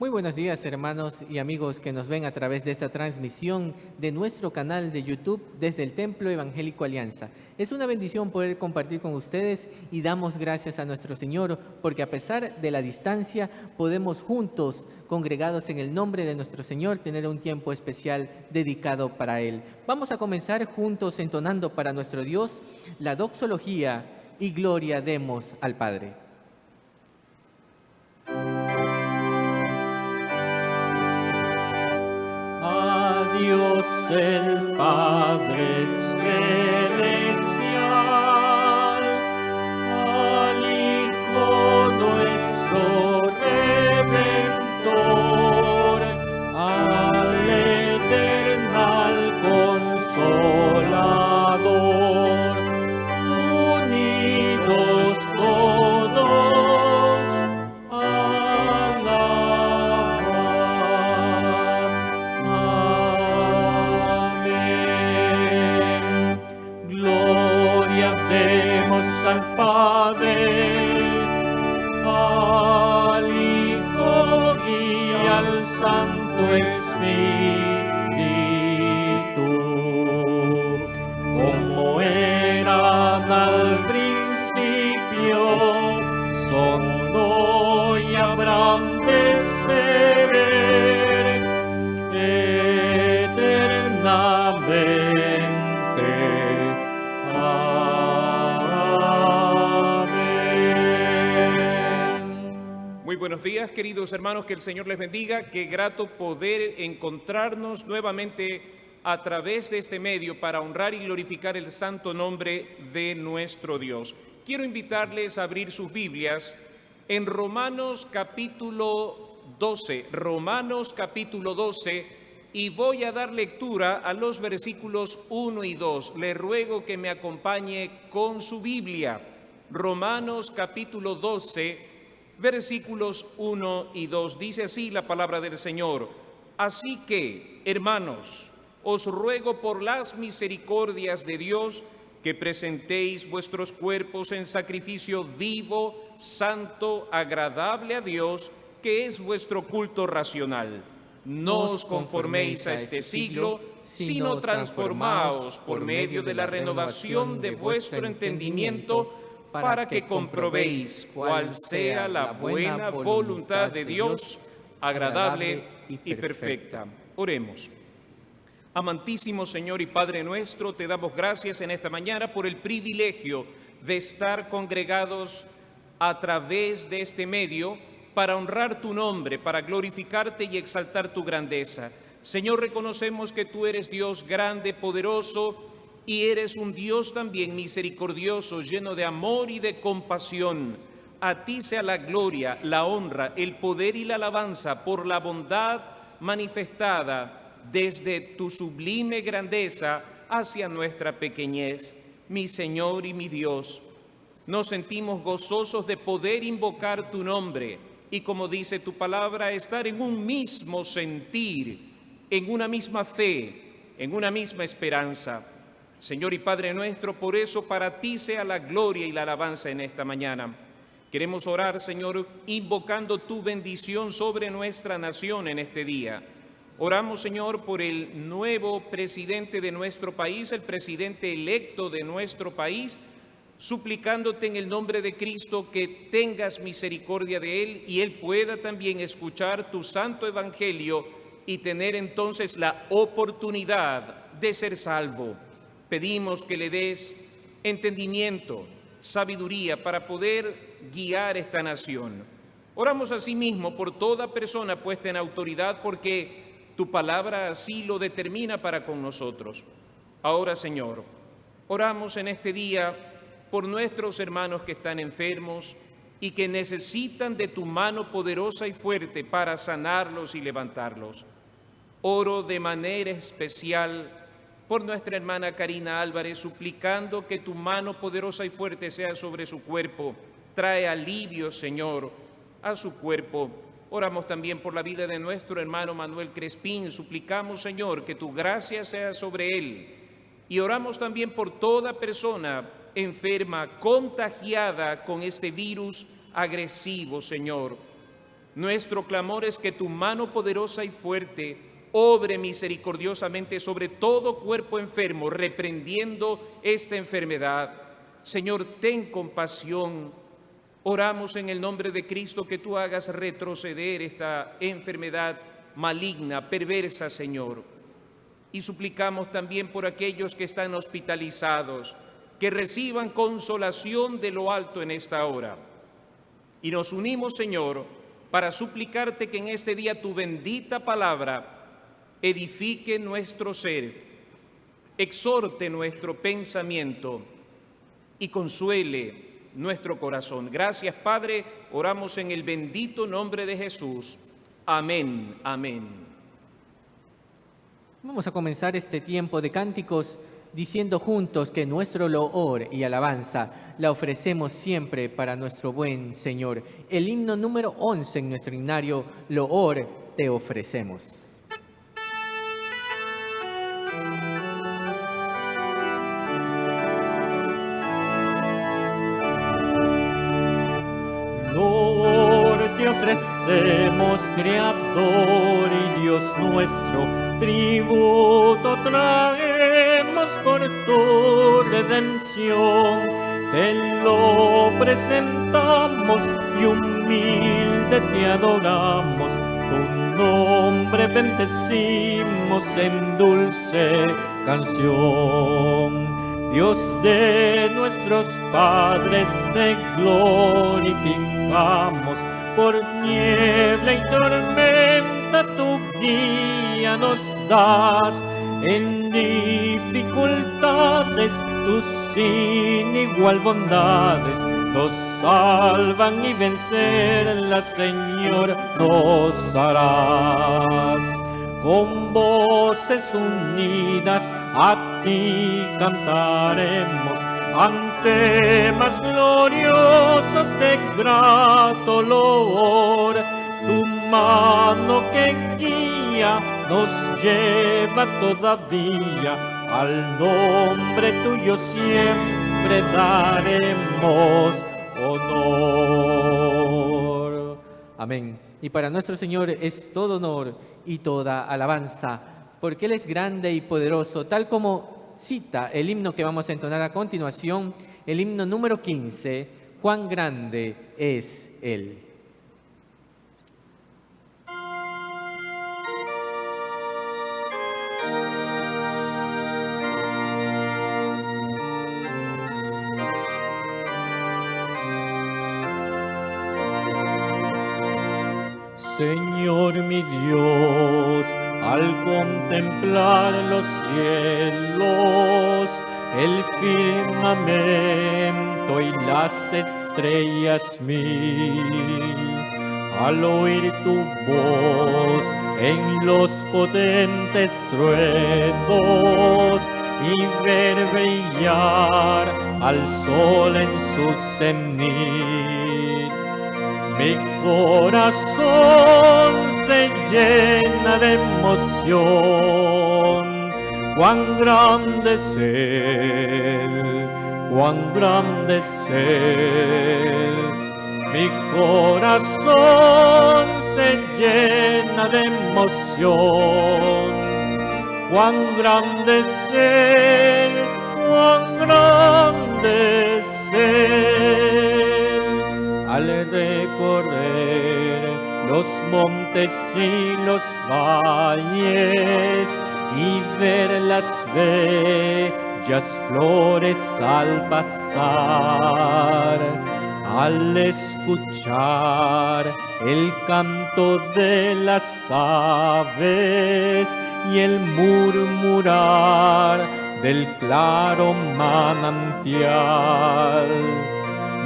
Muy buenos días, hermanos y amigos que nos ven a través de esta transmisión de nuestro canal de YouTube desde el Templo Evangélico Alianza. Es una bendición poder compartir con ustedes y damos gracias a nuestro Señor porque a pesar de la distancia podemos juntos, congregados en el nombre de nuestro Señor, tener un tiempo especial dedicado para Él. Vamos a comenzar juntos entonando para nuestro Dios la doxología y gloria demos al Padre. A Dios el Padre celestial, al Hijo nuestro Redentor, al eternal Consolador, unidos todos, al Padre, al Hijo y al Santo Espíritu, como eran al principio, son hoy, habrán de ser eternamente. Muy buenos días, queridos hermanos, que el Señor les bendiga. Qué grato poder encontrarnos nuevamente a través de este medio para honrar y glorificar el santo nombre de nuestro Dios. Quiero invitarles a abrir sus Biblias en Romanos capítulo 12, y voy a dar lectura a los versículos 1 y 2. Le ruego que me acompañe con su Biblia. Romanos capítulo 12, versículos 1 y 2, dice así la palabra del Señor. Así que, hermanos, os ruego por las misericordias de Dios que presentéis vuestros cuerpos en sacrificio vivo, santo, agradable a Dios, que es vuestro culto racional. No os conforméis a este siglo, sino transformaos por medio de la renovación de vuestro entendimiento, para que comprobéis cuál sea la buena voluntad de Dios, agradable y perfecta. Oremos. Amantísimo Señor y Padre nuestro, te damos gracias en esta mañana por el privilegio de estar congregados a través de este medio para honrar tu nombre, para glorificarte y exaltar tu grandeza. Señor, reconocemos que tú eres Dios grande, poderoso, y eres un Dios también misericordioso, lleno de amor y de compasión. A ti sea la gloria, la honra, el poder y la alabanza por la bondad manifestada desde tu sublime grandeza hacia nuestra pequeñez. Mi Señor y mi Dios, nos sentimos gozosos de poder invocar tu nombre y, como dice tu palabra, estar en un mismo sentir, en una misma fe, en una misma esperanza. Señor y Padre nuestro, por eso para ti sea la gloria y la alabanza en esta mañana. Queremos orar, Señor, invocando tu bendición sobre nuestra nación en este día. Oramos, Señor, por el nuevo presidente de nuestro país, el presidente electo de nuestro país, suplicándote en el nombre de Cristo que tengas misericordia de él y él pueda también escuchar tu santo evangelio y tener entonces la oportunidad de ser salvo. Pedimos que le des entendimiento, sabiduría para poder guiar esta nación. Oramos asimismo por toda persona puesta en autoridad porque tu palabra así lo determina para con nosotros. Ahora, Señor, oramos en este día por nuestros hermanos que están enfermos y que necesitan de tu mano poderosa y fuerte para sanarlos y levantarlos. Oro de manera especial por nuestra hermana Karina Álvarez, suplicando que tu mano poderosa y fuerte sea sobre su cuerpo. Trae alivio, Señor, a su cuerpo. Oramos también por la vida de nuestro hermano Manuel Crespín. Suplicamos, Señor, que tu gracia sea sobre él. Y oramos también por toda persona enferma, contagiada con este virus agresivo, Señor. Nuestro clamor es que tu mano poderosa y fuerte obre misericordiosamente sobre todo cuerpo enfermo, reprendiendo esta enfermedad. Señor, ten compasión. Oramos en el nombre de Cristo que tú hagas retroceder esta enfermedad maligna, perversa, Señor. Y suplicamos también por aquellos que están hospitalizados, que reciban consolación de lo alto en esta hora. Y nos unimos, Señor, para suplicarte que en este día tu bendita palabra edifique nuestro ser, exhorte nuestro pensamiento y consuele nuestro corazón. Gracias, Padre, oramos en el bendito nombre de Jesús. Amén, amén. Vamos a comenzar este tiempo de cánticos diciendo juntos que nuestro loor y alabanza la ofrecemos siempre para nuestro buen Señor. El himno número 11 en nuestro himnario, Loor te ofrecemos. Loor te ofrecemos, Creador y Dios nuestro, tributo traemos por tu redención. Te lo presentamos y humilde te adoramos, tu nombre bendecimos en dulce canción. Dios de nuestros padres te glorificamos, por niebla y tormenta tu guía nos das, en dificultades tus sin igual bondades nos salvan y vencerlas, Señor, nos harás. Con voces unidas a ti cantaremos, antemas gloriosas de grato loor. Tu mano que guía nos lleva todavía, al nombre tuyo siempre daremos honor. Amén. Y para nuestro Señor es todo honor y toda alabanza, porque Él es grande y poderoso, tal como cita el himno que vamos a entonar a continuación, el himno número 15, cuán grande es Él. Señor mi Dios, al contemplar los cielos, el firmamento y las estrellas mil, al oír tu voz en los potentes truenos y ver brillar al sol en su cenit, mi corazón se llena de emoción. Cuán grande es Él, cuán grande es Él. Mi corazón se llena de emoción. Cuán grande es Él, cuán grande es Él. Al recorrer los montes y los valles y ver las bellas flores al pasar, al escuchar el canto de las aves y el murmurar del claro manantial,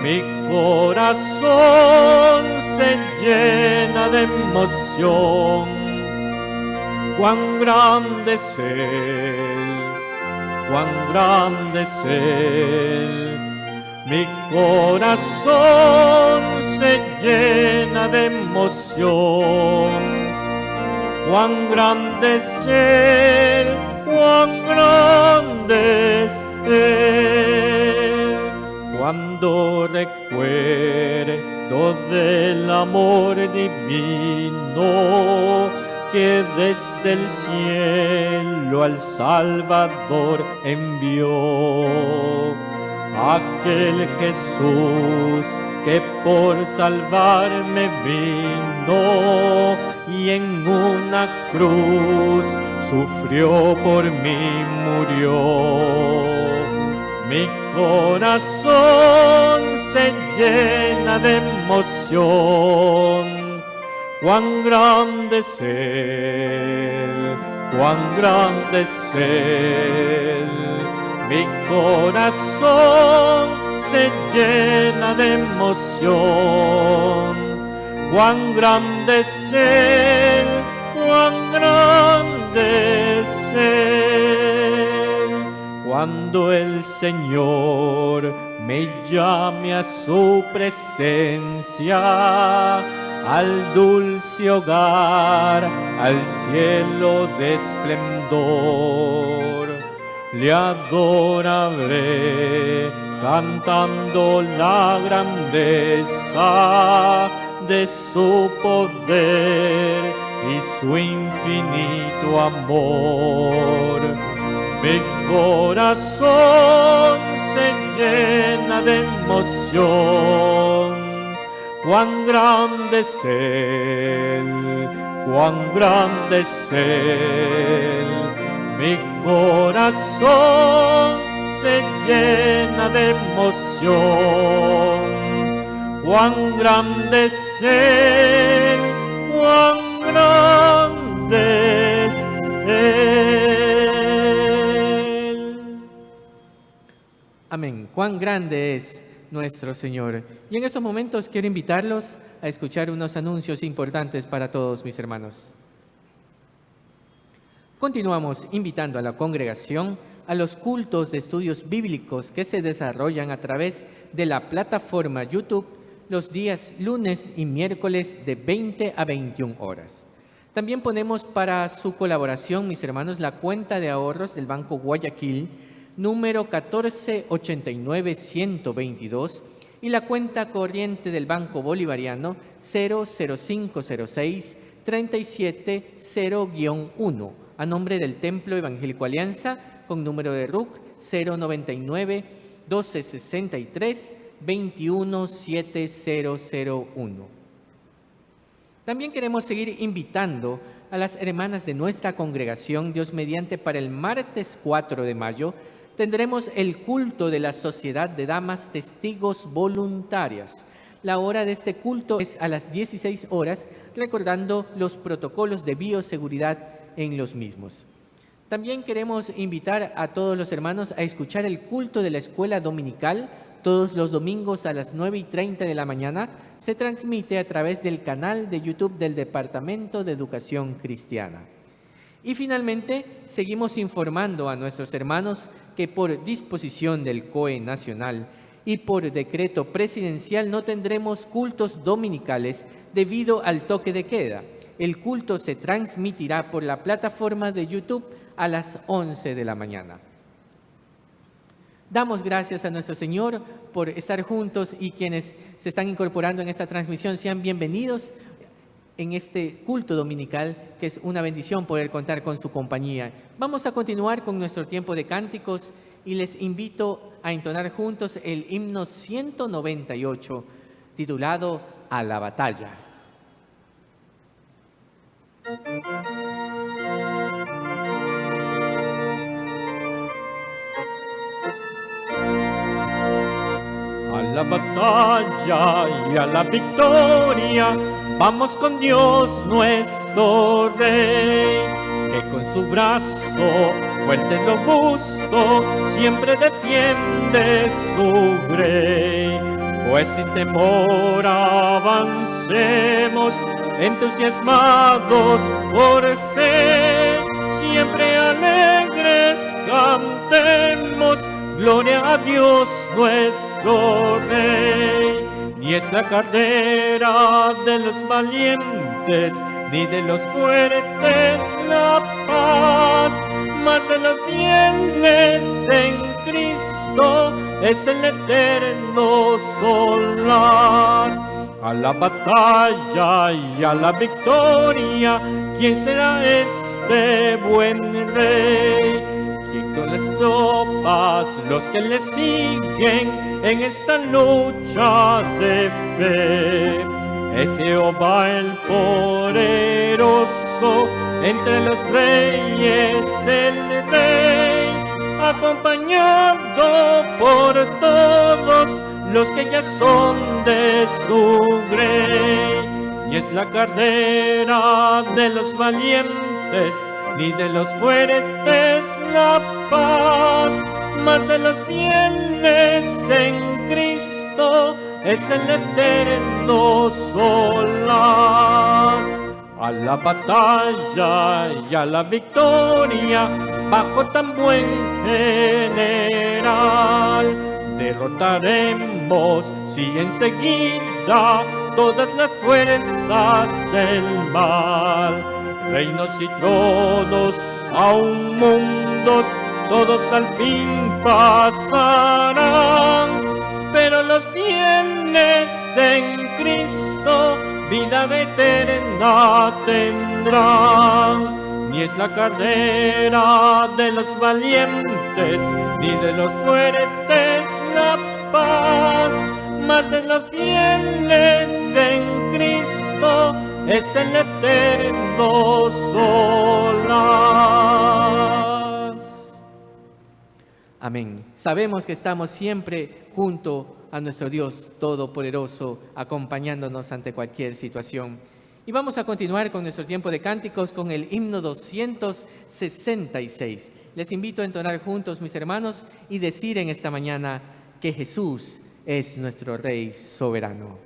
mi corazón se llena de emoción. Cuán grande es Él, cuán grande es Él. Mi corazón se llena de emoción. Cuán grande es Él, cuán grande es Él. Cuando recuerde del amor divino que desde el cielo al Salvador envió. Aquel Jesús que por salvarme vino y en una cruz sufrió por mí, murió. Mi corazón se llena de emoción. Cuán grande es Él, cuán grande es Él. Mi corazón se llena de emoción. Cuán grande es Él, cuán grande es Él. Cuando el Señor me llame a su presencia, al dulce hogar, al cielo de esplendor, le adoraré cantando la grandeza de su poder y su infinito amor. Mi corazón se llena de emoción. Cuán grande es Él, cuán grande es Él. Mi corazón se llena de emoción. Cuán grande es Él, cuán grande es Él. Amén. Cuán grande es nuestro Señor. Y en estos momentos quiero invitarlos a escuchar unos anuncios importantes para todos mis hermanos. Continuamos invitando a la congregación a los cultos de estudios bíblicos que se desarrollan a través de la plataforma YouTube los días lunes y miércoles de 20 a 21 horas. También ponemos para su colaboración, mis hermanos, la cuenta de ahorros del Banco Guayaquil, número 1489-122, y la cuenta corriente del Banco Bolivariano 00506-370-1, a nombre del Templo Evangélico Alianza, con número de RUC 099-1263-21701. También queremos seguir invitando a las hermanas de nuestra congregación, Dios mediante, para el martes 4 de mayo, tendremos el culto de la Sociedad de Damas Testigos Voluntarias. La hora de este culto es a las 16 horas, recordando los protocolos de bioseguridad en los mismos. También queremos invitar a todos los hermanos a escuchar el culto de la escuela dominical. Todos los domingos a las 9:30 de la mañana se transmite a través del canal de YouTube del Departamento de Educación Cristiana. Y finalmente, seguimos informando a nuestros hermanos que por disposición del COE Nacional y por decreto presidencial no tendremos cultos dominicales debido al toque de queda. El culto se transmitirá por la plataforma de YouTube a las 11 de la mañana. Damos gracias a nuestro Señor por estar juntos, y quienes se están incorporando en esta transmisión sean bienvenidos en este culto dominical, que es una bendición poder contar con su compañía. Vamos a continuar con nuestro tiempo de cánticos y les invito a entonar juntos el himno 198, titulado A la batalla. A la batalla y a la victoria, vamos con Dios nuestro Rey, que con su brazo fuerte y robusto siempre defiende su grey. Pues sin temor avancemos, entusiasmados por fe, siempre alegres cantemos, gloria a Dios nuestro Rey. Ni es la carrera de los valientes, ni de los fuertes la paz, mas de los fieles en Cristo es el eterno solaz. a la batalla y a la victoria. ¿Quién será este buen rey? ¿Quién con las tropas, los que le siguen en esta lucha de fe? Es Jehová el poderoso, entre los reyes el rey, acompañado por todos los que ya son de su grey. Y es la carrera de los valientes, ni de los fuertes la paz, mas de los fieles en Cristo es el eterno solaz. A la batalla y a la victoria, bajo tan buen general, derrotaremos si enseguida todas las fuerzas del mal. Reinos y tronos, aun mundos, todos al fin pasarán, pero los fieles en Cristo vida eterna tendrán. Ni es la carrera de los valientes, ni de los fuertes la paz, mas de los fieles en Cristo es el eterno solaz. Amén. Sabemos que estamos siempre junto a nuestro Dios Todopoderoso, acompañándonos ante cualquier situación. Y vamos a continuar con nuestro tiempo de cánticos con el himno 266. Les invito a entonar juntos, mis hermanos, y decir en esta mañana que Jesús es nuestro Rey soberano.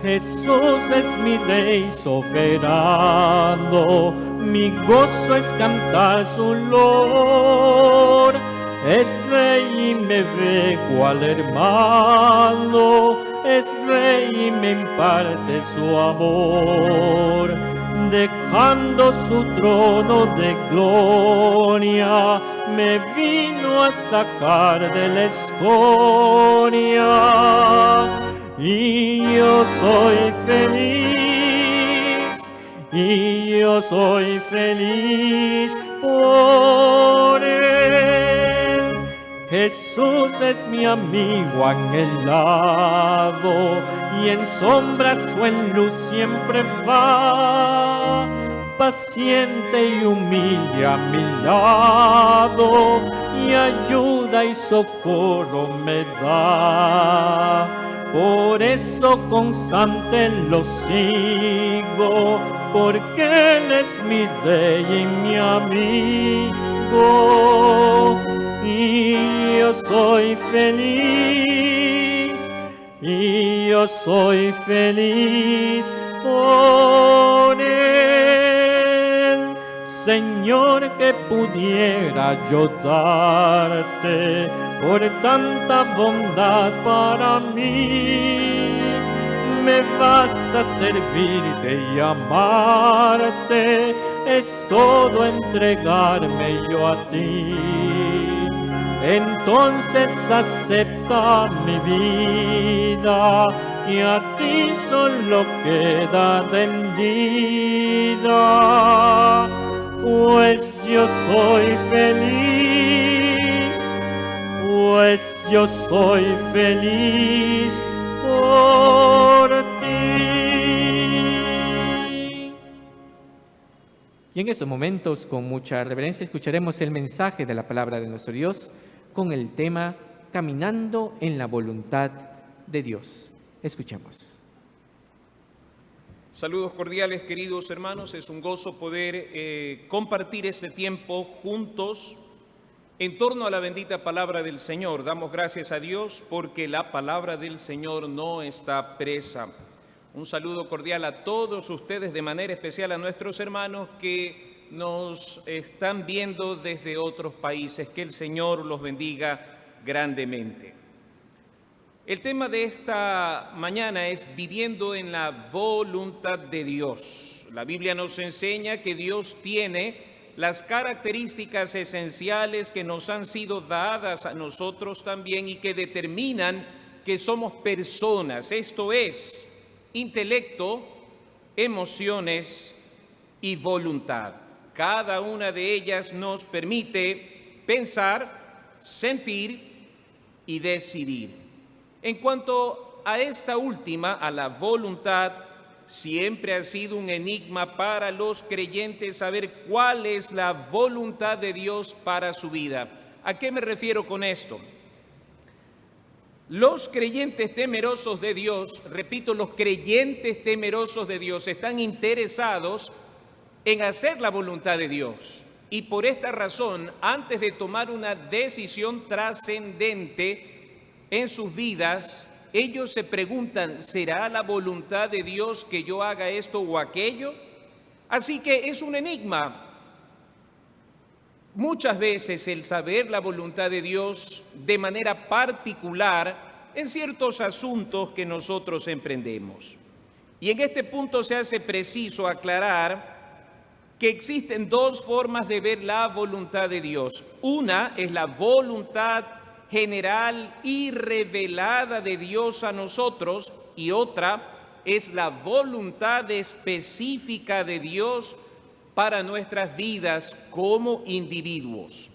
Jesús es mi Rey soberano, mi gozo es cantar su loor. Es Rey y me ve cual hermano, es Rey y me imparte su amor. Dejando su trono de gloria, me vino a sacar de la escoria. Y yo soy feliz, y yo soy feliz por Él. Jesús es mi amigo anhelado, y en sombras o en luz siempre va. Paciente y humilde a mi lado, y ayuda y socorro me da. Por eso constante lo sigo, porque Él es mi Rey y mi amigo. Y yo soy feliz, y yo soy feliz por Él. Señor, que pudiera yo darte por tanta bondad para mí. Me basta servirte y amarte, es todo entregarme yo a ti. Entonces acepta mi vida, que a ti solo queda rendida. Pues yo soy feliz, pues yo soy feliz por ti. Y en estos momentos, con mucha reverencia, escucharemos el mensaje de la palabra de nuestro Dios con el tema Caminando en la voluntad de Dios. Escuchemos. Saludos cordiales, queridos hermanos. Es un gozo poder compartir este tiempo juntos en torno a la bendita palabra del Señor. Damos gracias a Dios porque la palabra del Señor no está presa. Un saludo cordial a todos ustedes, de manera especial a nuestros hermanos que nos están viendo desde otros países. Que el Señor los bendiga grandemente. El tema de esta mañana es viviendo en la voluntad de Dios. La Biblia nos enseña que Dios tiene las características esenciales que nos han sido dadas a nosotros también y que determinan que somos personas, esto es, intelecto, emociones y voluntad. Cada una de ellas nos permite pensar, sentir y decidir. En cuanto a esta última, a la voluntad, siempre ha sido un enigma para los creyentes saber cuál es la voluntad de Dios para su vida. ¿A qué me refiero con esto? Los creyentes temerosos de Dios, repito, los creyentes temerosos de Dios están interesados en hacer la voluntad de Dios. Y por esta razón, antes de tomar una decisión trascendente en sus vidas, ellos se preguntan, ¿será la voluntad de Dios que yo haga esto o aquello? Así que es un enigma. Muchas veces el saber la voluntad de Dios de manera particular en ciertos asuntos que nosotros emprendemos. Y en este punto se hace preciso aclarar que existen dos formas de ver la voluntad de Dios. Una es la voluntad general y revelada de Dios a nosotros, y otra es la voluntad específica de Dios para nuestras vidas como individuos.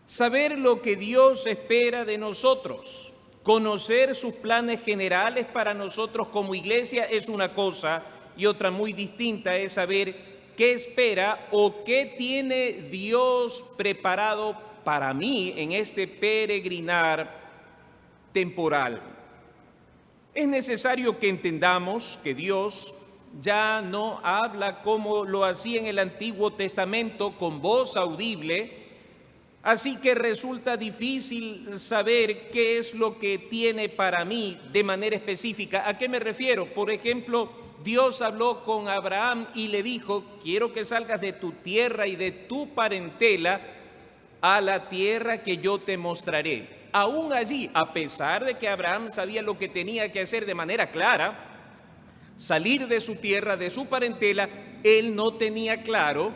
Saber lo que Dios espera de nosotros, conocer sus planes generales para nosotros como iglesia es una cosa, y otra muy distinta es saber qué espera o qué tiene Dios preparado para mí en este peregrinar temporal. Es necesario que entendamos que Dios ya no habla como lo hacía en el Antiguo Testamento con voz audible, así que resulta difícil saber qué es lo que tiene para mí de manera específica. ¿A qué me refiero? Por ejemplo, Dios habló con Abraham y le dijo, quiero que salgas de tu tierra y de tu parentela a la tierra que yo te mostraré. Aún allí, a pesar de que Abraham sabía lo que tenía que hacer de manera clara, salir de su tierra, de su parentela, él no tenía claro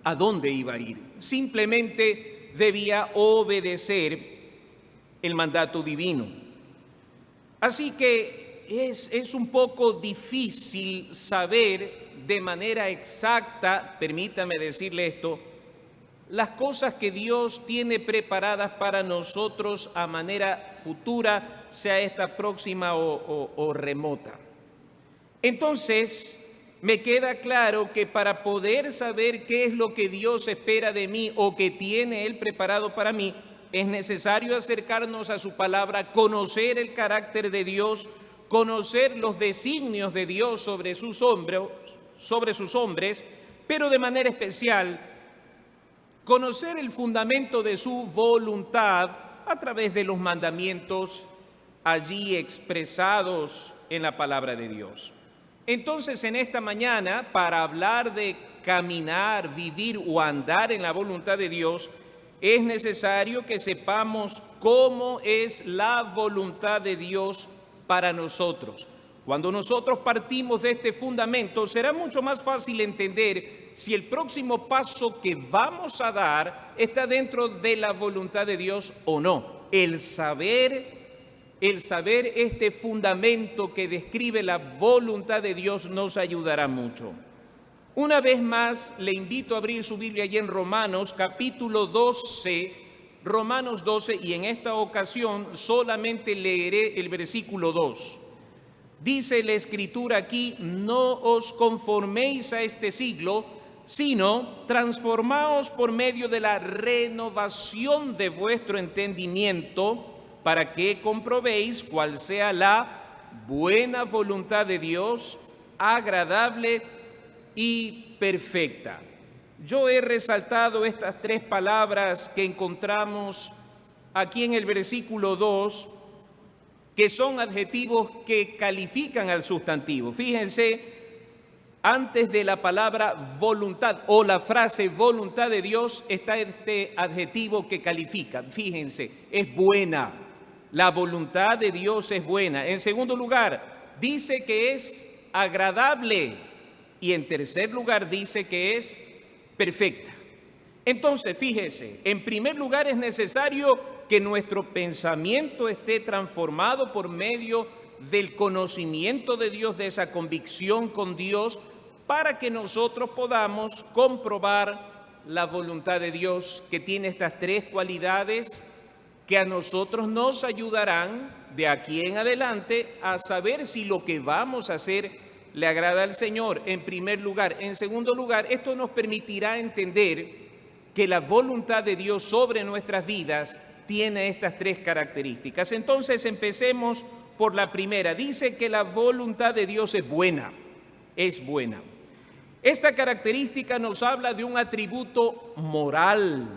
a dónde iba a ir. Simplemente debía obedecer el mandato divino. Así que es un poco difícil saber de manera exacta, permítame decirle esto, las cosas que Dios tiene preparadas para nosotros a manera futura, sea esta próxima o remota. Entonces, me queda claro que para poder saber qué es lo que Dios espera de mí o que tiene Él preparado para mí, es necesario acercarnos a su palabra, conocer el carácter de Dios, conocer los designios de Dios sobre sus hombres, pero de manera especial, conocer el fundamento de su voluntad a través de los mandamientos allí expresados en la palabra de Dios. Entonces, en esta mañana, para hablar de caminar, vivir o andar en la voluntad de Dios, es necesario que sepamos cómo es la voluntad de Dios para nosotros. Cuando nosotros partimos de este fundamento, será mucho más fácil entender si el próximo paso que vamos a dar está dentro de la voluntad de Dios o no. El saber este fundamento que describe la voluntad de Dios nos ayudará mucho. Una vez más, le invito a abrir su Biblia allí en Romanos capítulo 12, Romanos 12, y en esta ocasión solamente leeré el versículo 2. Dice la Escritura aquí, no os conforméis a este siglo, sino transformaos por medio de la renovación de vuestro entendimiento, para que comprobéis cuál sea la buena voluntad de Dios, agradable y perfecta. Yo he resaltado estas tres palabras que encontramos aquí en el versículo 2, que son adjetivos que califican al sustantivo. Fíjense, antes de la palabra voluntad o la frase voluntad de Dios está este adjetivo que califica. Fíjense, es buena, la voluntad de Dios es buena. En segundo lugar, dice que es agradable. Y en tercer lugar, dice que es perfecta. Entonces, fíjese, en primer lugar es necesario que nuestro pensamiento esté transformado por medio del conocimiento de Dios, de esa convicción con Dios, para que nosotros podamos comprobar la voluntad de Dios, que tiene estas tres cualidades que a nosotros nos ayudarán de aquí en adelante a saber si lo que vamos a hacer le agrada al Señor, en primer lugar. En segundo lugar, esto nos permitirá entender que la voluntad de Dios sobre nuestras vidas tiene estas tres características. Entonces empecemos por la primera. Dice que la voluntad de Dios es buena, es buena. Esta característica nos habla de un atributo moral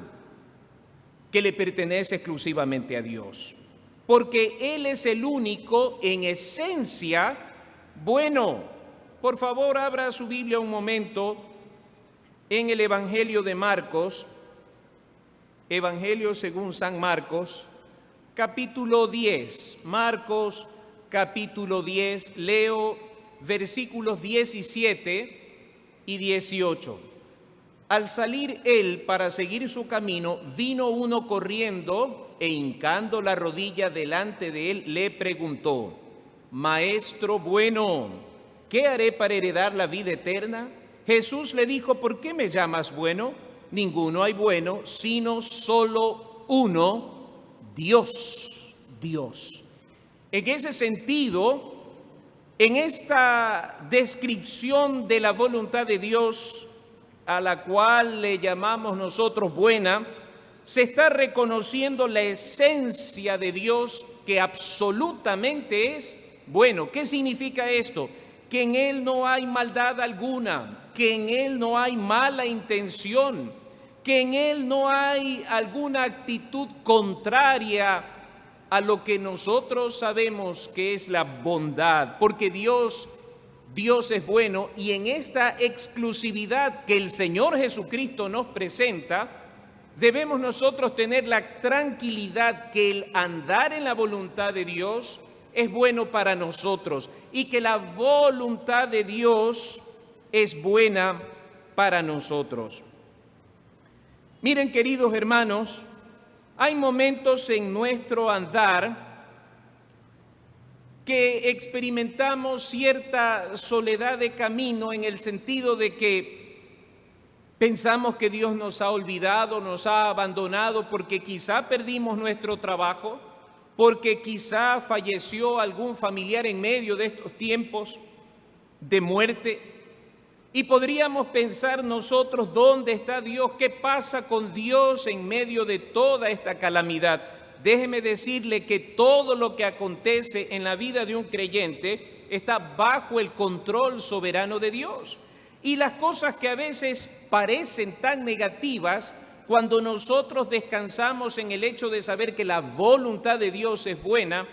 que le pertenece exclusivamente a Dios, porque Él es el único en esencia bueno. Por favor, abra su Biblia un momento en el Evangelio de Marcos, Evangelio según San Marcos, capítulo 10. Marcos, capítulo 10, leo versículos 17 y 18. Al salir él para seguir su camino, vino uno corriendo e hincando la rodilla delante de él, le preguntó: Maestro bueno, ¿qué haré para heredar la vida eterna? Jesús le dijo: ¿por qué me llamas bueno? Ninguno hay bueno, sino solo uno, Dios. Dios. En ese sentido, en esta descripción de la voluntad de Dios, a la cual le llamamos nosotros buena, se está reconociendo la esencia de Dios, que absolutamente es bueno. ¿Qué significa esto? Que en Él no hay maldad alguna, que en Él no hay mala intención, que en Él no hay alguna actitud contraria a lo que nosotros sabemos que es la bondad, porque Dios es bueno, y en esta exclusividad que el Señor Jesucristo nos presenta, debemos nosotros tener la tranquilidad que el andar en la voluntad de Dios es bueno para nosotros y que la voluntad de Dios es buena para nosotros. Miren, queridos hermanos, hay momentos en nuestro andar que experimentamos cierta soledad de camino, en el sentido de que pensamos que Dios nos ha olvidado, nos ha abandonado, porque quizá perdimos nuestro trabajo, porque quizá falleció algún familiar en medio de estos tiempos de muerte. Y podríamos pensar nosotros: ¿dónde está Dios? ¿Qué pasa con Dios en medio de toda esta calamidad? Déjeme decirle que todo lo que acontece en la vida de un creyente está bajo el control soberano de Dios. Y las cosas que a veces parecen tan negativas, cuando nosotros descansamos en el hecho de saber que la voluntad de Dios es buena,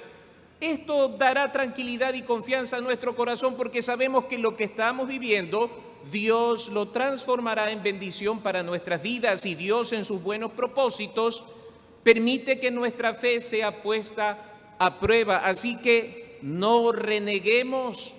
esto dará tranquilidad y confianza a nuestro corazón, porque sabemos que lo que estamos viviendo, Dios lo transformará en bendición para nuestras vidas, y Dios, en sus buenos propósitos, permite que nuestra fe sea puesta a prueba. Así que no reneguemos,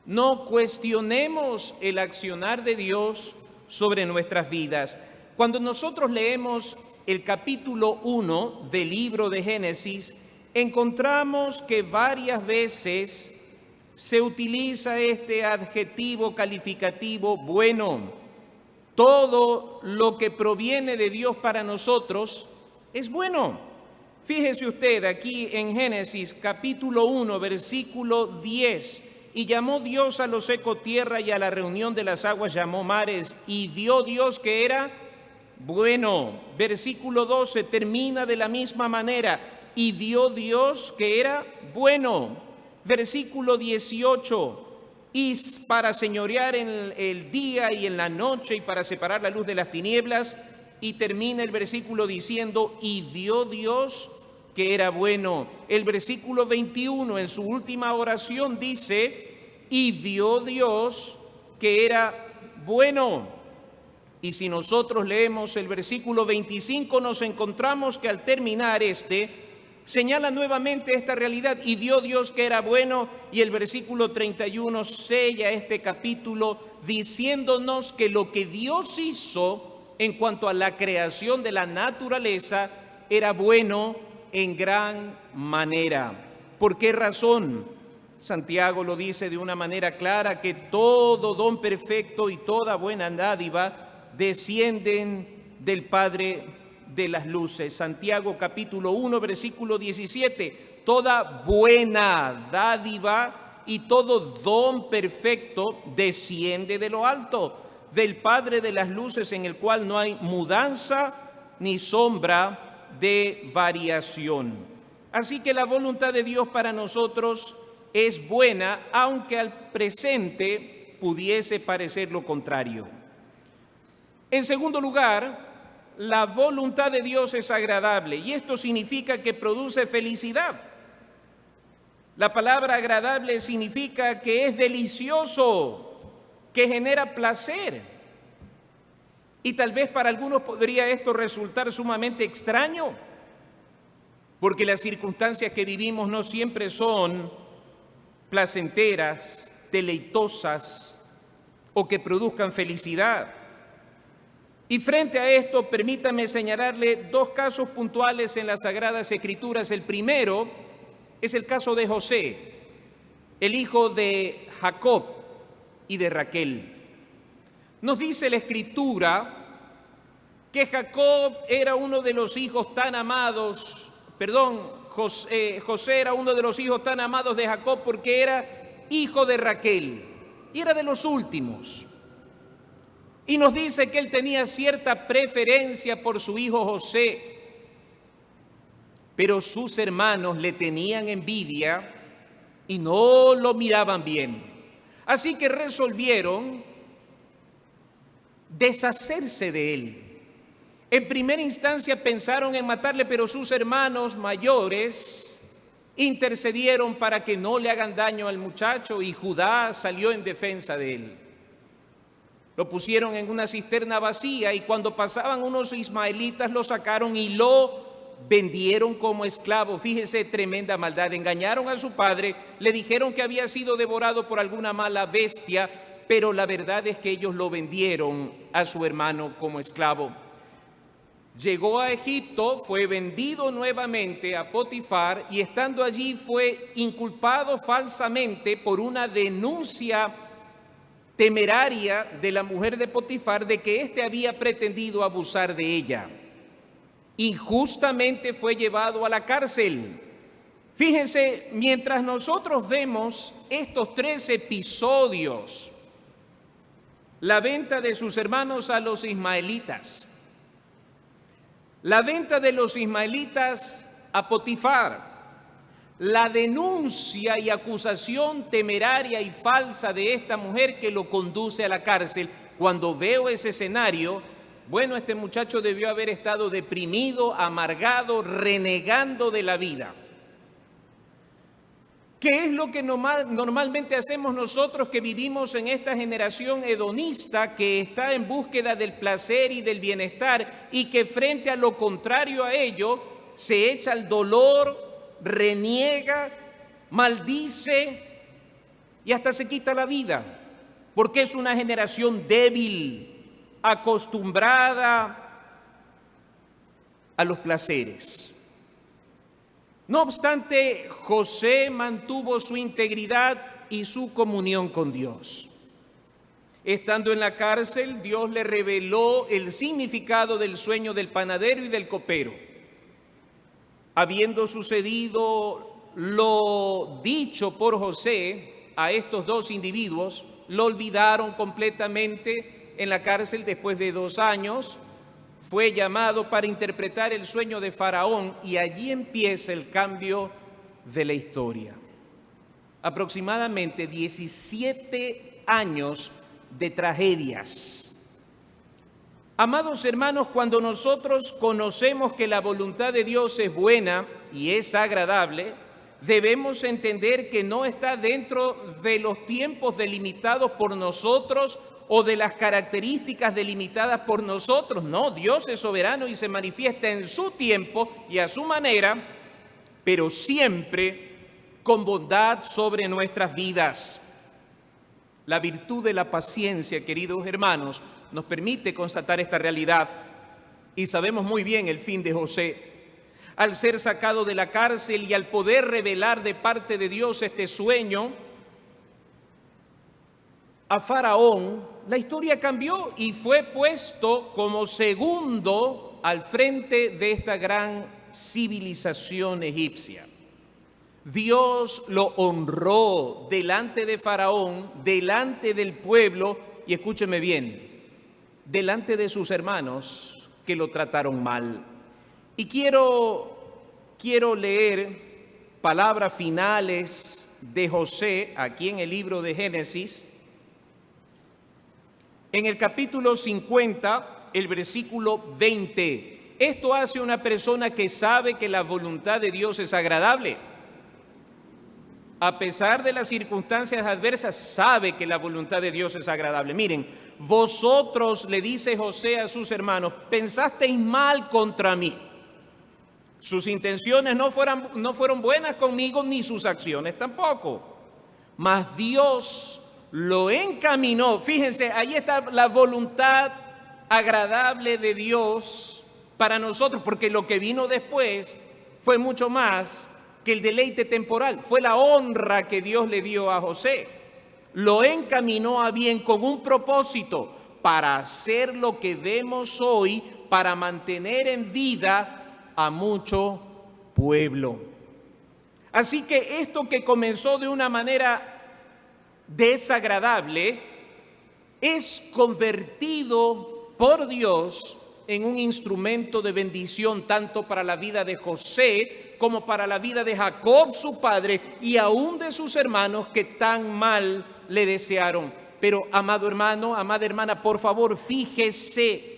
no cuestionemos el accionar de Dios sobre nuestras vidas. Cuando nosotros leemos el capítulo 1 del libro de Génesis, encontramos que varias veces se utiliza este adjetivo calificativo bueno. Todo lo que proviene de Dios para nosotros es bueno. Fíjese usted aquí en Génesis capítulo 1, versículo 10. Y llamó Dios a lo seco tierra, y a la reunión de las aguas llamó mares, y vio Dios que era bueno. Versículo 12 termina de la misma manera: y vio Dios que era bueno. Versículo 18: y para señorear en el día y en la noche, y para separar la luz de las tinieblas. Y termina el versículo diciendo: y vio Dios que era bueno. El versículo 21, en su última oración, dice: y vio Dios que era bueno. Y si nosotros leemos el versículo 25, nos encontramos que al terminar señala nuevamente esta realidad: y vio Dios que era bueno, y el versículo 31 sella este capítulo diciéndonos que lo que Dios hizo en cuanto a la creación de la naturaleza era bueno en gran manera. ¿Por qué razón? Santiago lo dice de una manera clara, que todo don perfecto y toda buena dádiva descienden del Padre de las luces. Santiago capítulo 1 versículo 17, toda buena dádiva y todo don perfecto desciende de lo alto, del Padre de las luces, en el cual no hay mudanza ni sombra de variación. Así que la voluntad de Dios para nosotros es buena, aunque al presente pudiese parecer lo contrario. En segundo lugar, la voluntad de Dios es agradable, y esto significa que produce felicidad. La palabra agradable significa que es delicioso, que genera placer. Y tal vez para algunos podría esto resultar sumamente extraño, porque las circunstancias que vivimos no siempre son placenteras, deleitosas o que produzcan felicidad. Y frente a esto, permítame señalarle dos casos puntuales en las Sagradas Escrituras. El primero es el caso de José, el hijo de Jacob y de Raquel. Nos dice la Escritura que Jacob era uno de los hijos tan amados, José era uno de los hijos tan amados de Jacob porque era hijo de Raquel y era de los últimos. Y nos dice que él tenía cierta preferencia por su hijo José, pero sus hermanos le tenían envidia y no lo miraban bien. Así que resolvieron deshacerse de él. En primera instancia pensaron en matarle, pero sus hermanos mayores intercedieron para que no le hagan daño al muchacho, y Judá salió en defensa de él. Lo pusieron en una cisterna vacía, y cuando pasaban unos ismaelitas lo sacaron y lo vendieron como esclavo. Fíjese, tremenda maldad. Engañaron a su padre, le dijeron que había sido devorado por alguna mala bestia, pero la verdad es que ellos lo vendieron a su hermano como esclavo. Llegó a Egipto, fue vendido nuevamente a Potifar, y estando allí fue inculpado falsamente por una denuncia temeraria de la mujer de Potifar de que éste había pretendido abusar de ella. Injustamente fue llevado a la cárcel. Fíjense, mientras nosotros vemos estos 3 episodios, la venta de sus hermanos a los ismaelitas, la venta de los ismaelitas a Potifar, la denuncia y acusación temeraria y falsa de esta mujer que lo conduce a la cárcel, cuando veo ese escenario, bueno, este muchacho debió haber estado deprimido, amargado, renegando de la vida. ¿Qué es lo que normalmente hacemos nosotros que vivimos en esta generación hedonista que está en búsqueda del placer y del bienestar, y que frente a lo contrario a ello se echa al dolor, reniega, maldice y hasta se quita la vida? Porque es una generación débil, acostumbrada a los placeres. No obstante, José mantuvo su integridad y su comunión con Dios. Estando en la cárcel, Dios le reveló el significado del sueño del panadero y del copero. Habiendo sucedido lo dicho por José a estos 2 individuos, lo olvidaron completamente. En la cárcel, después de 2 años, fue llamado para interpretar el sueño de Faraón, y allí empieza el cambio de la historia. Aproximadamente 17 años de tragedias. Amados hermanos, cuando nosotros conocemos que la voluntad de Dios es buena y es agradable, debemos entender que no está dentro de los tiempos delimitados por nosotros o de las características delimitadas por nosotros. No, Dios es soberano y se manifiesta en su tiempo y a su manera, pero siempre con bondad sobre nuestras vidas. La virtud de la paciencia, queridos hermanos, nos permite constatar esta realidad. Y sabemos muy bien el fin de José. Al ser sacado de la cárcel y al poder revelar de parte de Dios este sueño a Faraón, la historia cambió y fue puesto como segundo al frente de esta gran civilización egipcia. Dios lo honró delante de Faraón, delante del pueblo, y escúcheme bien, delante de sus hermanos que lo trataron mal. Y quiero leer palabras finales de José aquí en el libro de Génesis, en el capítulo 50, el versículo 20. Esto hace una persona que sabe que la voluntad de Dios es agradable. A pesar de las circunstancias adversas, sabe que la voluntad de Dios es agradable. Miren, vosotros, le dice José a sus hermanos, pensasteis mal contra mí. Sus intenciones no fueron buenas conmigo, ni sus acciones tampoco. Mas Dios lo encaminó. Fíjense, ahí está la voluntad agradable de Dios para nosotros, porque lo que vino después fue mucho más que el deleite temporal, fue la honra que Dios le dio a José. Lo encaminó a bien con un propósito, para hacer lo que vemos hoy, para mantener en vida a mucho pueblo. Así que esto que comenzó de una manera desagradable es convertido por Dios en un instrumento de bendición tanto para la vida de José como para la vida de Jacob, su padre, y aún de sus hermanos que tan mal le desearon. Pero, amado hermano, amada hermana, por favor, fíjese,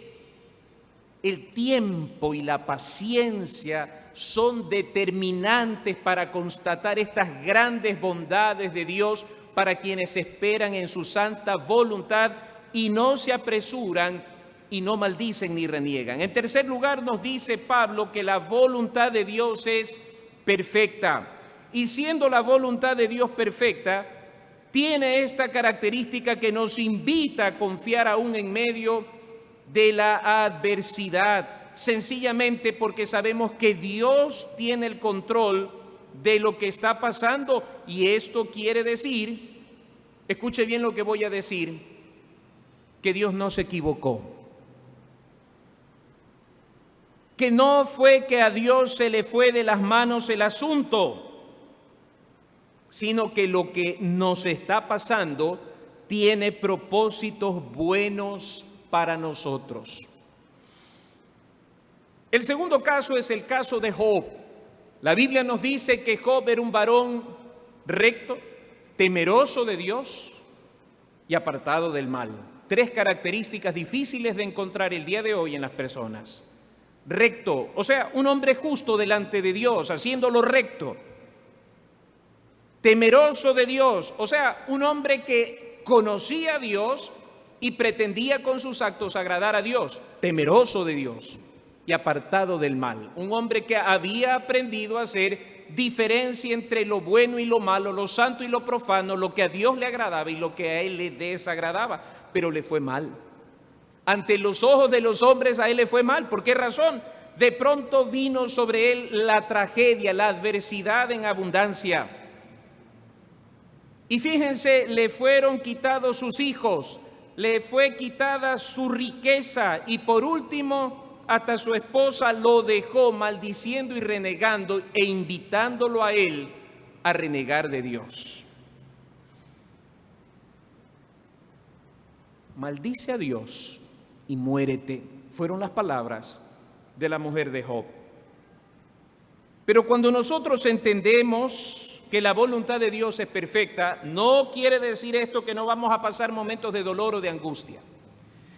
el tiempo y la paciencia son determinantes para constatar estas grandes bondades de Dios para quienes esperan en su santa voluntad y no se apresuran y no maldicen ni reniegan. En tercer lugar, nos dice Pablo que la voluntad de Dios es perfecta. Y siendo la voluntad de Dios perfecta, tiene esta característica que nos invita a confiar aún en medio de la adversidad, sencillamente porque sabemos que Dios tiene el control de lo que está pasando, y esto quiere decir, escuche bien lo que voy a decir, que Dios no se equivocó, que no fue que a Dios se le fue de las manos el asunto, sino que lo que nos está pasando tiene propósitos buenos para nosotros. El segundo caso es el caso de Job. La Biblia nos dice que Job era un varón recto, temeroso de Dios y apartado del mal. Tres características difíciles de encontrar el día de hoy en las personas. Recto, o sea, un hombre justo delante de Dios, haciéndolo recto. Temeroso de Dios, o sea, un hombre que conocía a Dios y pretendía con sus actos agradar a Dios. Temeroso de Dios y apartado del mal. Un hombre que había aprendido a hacer diferencia entre lo bueno y lo malo, lo santo y lo profano, lo que a Dios le agradaba y lo que a él le desagradaba, pero le fue mal. Ante los ojos de los hombres a él le fue mal. ¿Por qué razón? De pronto vino sobre él la tragedia, la adversidad en abundancia. Y fíjense, le fueron quitados sus hijos, le fue quitada su riqueza y por último hasta su esposa lo dejó maldiciendo y renegando e invitándolo a él a renegar de Dios. Maldice a Dios y muérete, fueron las palabras de la mujer de Job. Pero cuando nosotros entendemos que la voluntad de Dios es perfecta, no quiere decir esto que no vamos a pasar momentos de dolor o de angustia.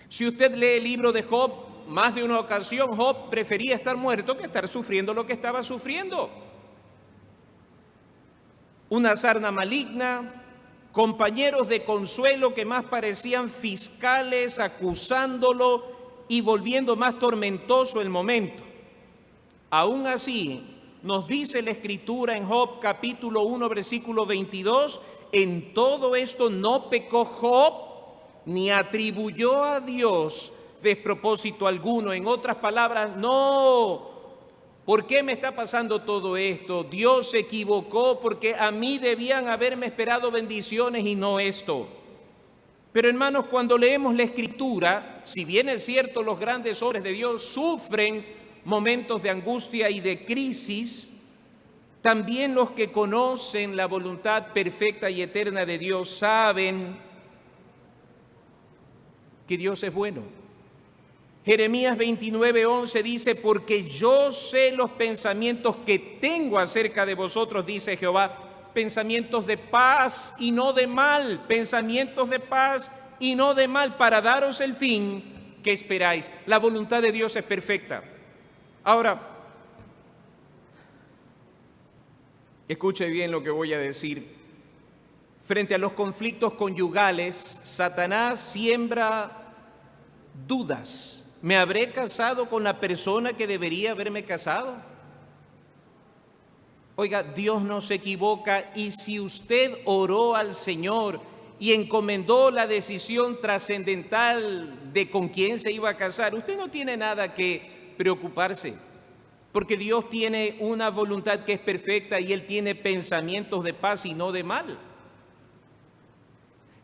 Si usted lee el libro de Job, más de una ocasión Job prefería estar muerto que estar sufriendo lo que estaba sufriendo. Una sarna maligna, compañeros de consuelo que más parecían fiscales acusándolo y volviendo más tormentoso el momento. Aún así, Nos dice la Escritura en Job capítulo 1, versículo 22, en todo esto no pecó Job ni atribuyó a Dios despropósito alguno. En otras palabras, no. ¿Por qué me está pasando todo esto? Dios se equivocó porque a mí debían haberme esperado bendiciones y no esto. Pero hermanos, cuando leemos la Escritura, si bien es cierto los grandes hombres de Dios sufren momentos de angustia y de crisis, también los que conocen la voluntad perfecta y eterna de Dios saben que Dios es bueno. Jeremías 29:11 dice, porque yo sé los pensamientos que tengo acerca de vosotros, dice Jehová, pensamientos de paz y no de mal, pensamientos de paz y no de mal, para daros el fin que esperáis. La voluntad de Dios es perfecta. Ahora, escuche bien lo que voy a decir. Frente a los conflictos conyugales, Satanás siembra dudas. ¿Me habré casado con la persona que debería haberme casado? Oiga, Dios no se equivoca, y si usted oró al Señor y encomendó la decisión trascendental de con quién se iba a casar, usted no tiene nada que preocuparse, porque Dios tiene una voluntad que es perfecta y Él tiene pensamientos de paz y no de mal.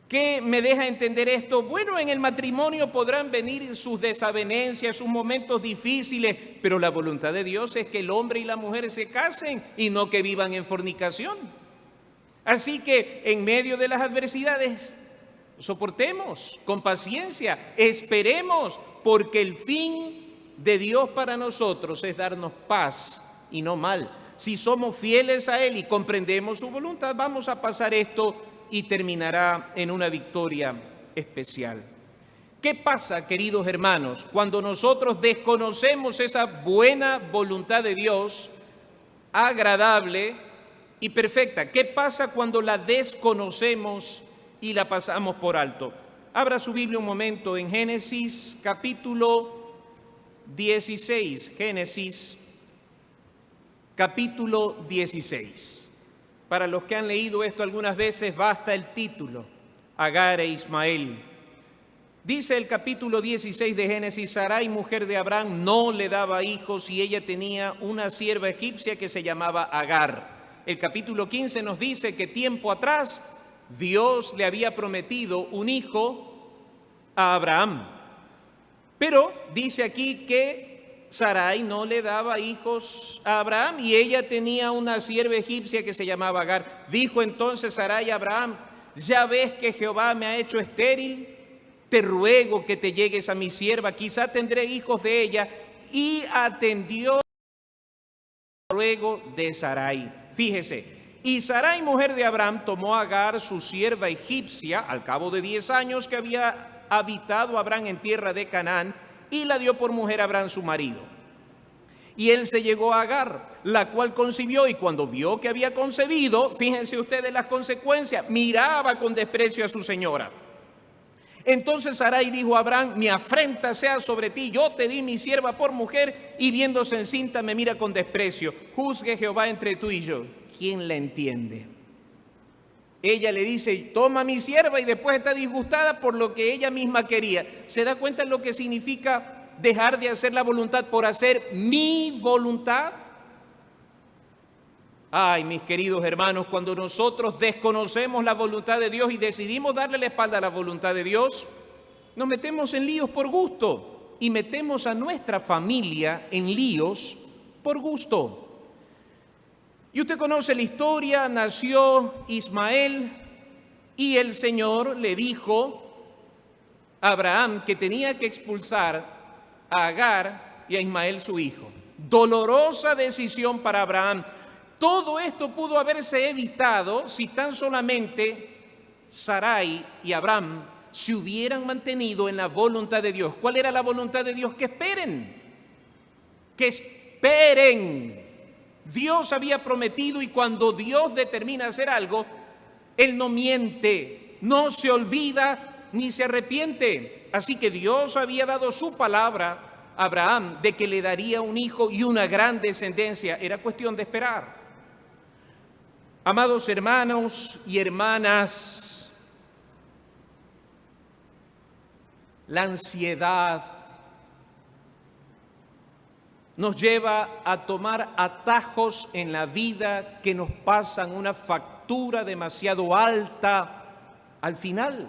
¿Qué me deja entender esto? Bueno, en el matrimonio podrán venir sus desavenencias, sus momentos difíciles, pero la voluntad de Dios es que el hombre y la mujer se casen y no que vivan en fornicación. Así que en medio de las adversidades, soportemos con paciencia, esperemos, porque el fin de Dios para nosotros es darnos paz y no mal. Si somos fieles a Él y comprendemos su voluntad, vamos a pasar esto y terminará en una victoria especial. ¿Qué pasa, queridos hermanos, cuando nosotros desconocemos esa buena voluntad de Dios, agradable y perfecta? ¿Qué pasa cuando la desconocemos y la pasamos por alto? Abra su Biblia un momento en Génesis capítulo 16. Génesis capítulo 16. Para los que han leído esto algunas veces basta el título, Agar e Ismael. Dice el capítulo 16 de Génesis, Sarai, mujer de Abraham, no le daba hijos y ella tenía una sierva egipcia que se llamaba Agar. El capítulo 15 nos dice que tiempo atrás Dios le había prometido un hijo a Abraham. Pero dice aquí que Sarai no le daba hijos a Abraham y ella tenía una sierva egipcia que se llamaba Agar. Dijo entonces Sarai a Abraham, ya ves que Jehová me ha hecho estéril, te ruego que te llegues a mi sierva, quizá tendré hijos de ella. Y atendió el ruego de Sarai. Fíjese, y Sarai, mujer de Abraham, tomó a Agar, su sierva egipcia, al cabo de 10 años que había habitado Abraham en tierra de Canaán, y la dio por mujer a Abraham su marido. Y él se llegó a Agar, la cual concibió, y cuando vio que había concebido, fíjense ustedes las consecuencias, miraba con desprecio a su señora. Entonces Sarai dijo a Abraham, mi afrenta sea sobre ti, yo te di mi sierva por mujer, y viéndose encinta me mira con desprecio. Juzgue Jehová entre tú y yo. ¿Quién la entiende? Ella le dice, toma mi sierva, y después está disgustada por lo que ella misma quería. ¿Se da cuenta de lo que significa dejar de hacer la voluntad por hacer mi voluntad? Ay, mis queridos hermanos, cuando nosotros desconocemos la voluntad de Dios y decidimos darle la espalda a la voluntad de Dios, nos metemos en líos por gusto y metemos a nuestra familia en líos por gusto. Y usted conoce la historia, nació Ismael y el Señor le dijo a Abraham que tenía que expulsar a Agar y a Ismael su hijo. Dolorosa decisión para Abraham. Todo esto pudo haberse evitado si tan solamente Sarai y Abraham se hubieran mantenido en la voluntad de Dios. ¿Cuál era la voluntad de Dios? Que esperen, que esperen. Dios había prometido, y cuando Dios determina hacer algo, Él no miente, no se olvida ni se arrepiente. Así que Dios había dado su palabra, a Abraham de que le daría un hijo y una gran descendencia. Era cuestión de esperar. Amados hermanos y hermanas, la ansiedad nos lleva a tomar atajos en la vida que nos pasan una factura demasiado alta al final.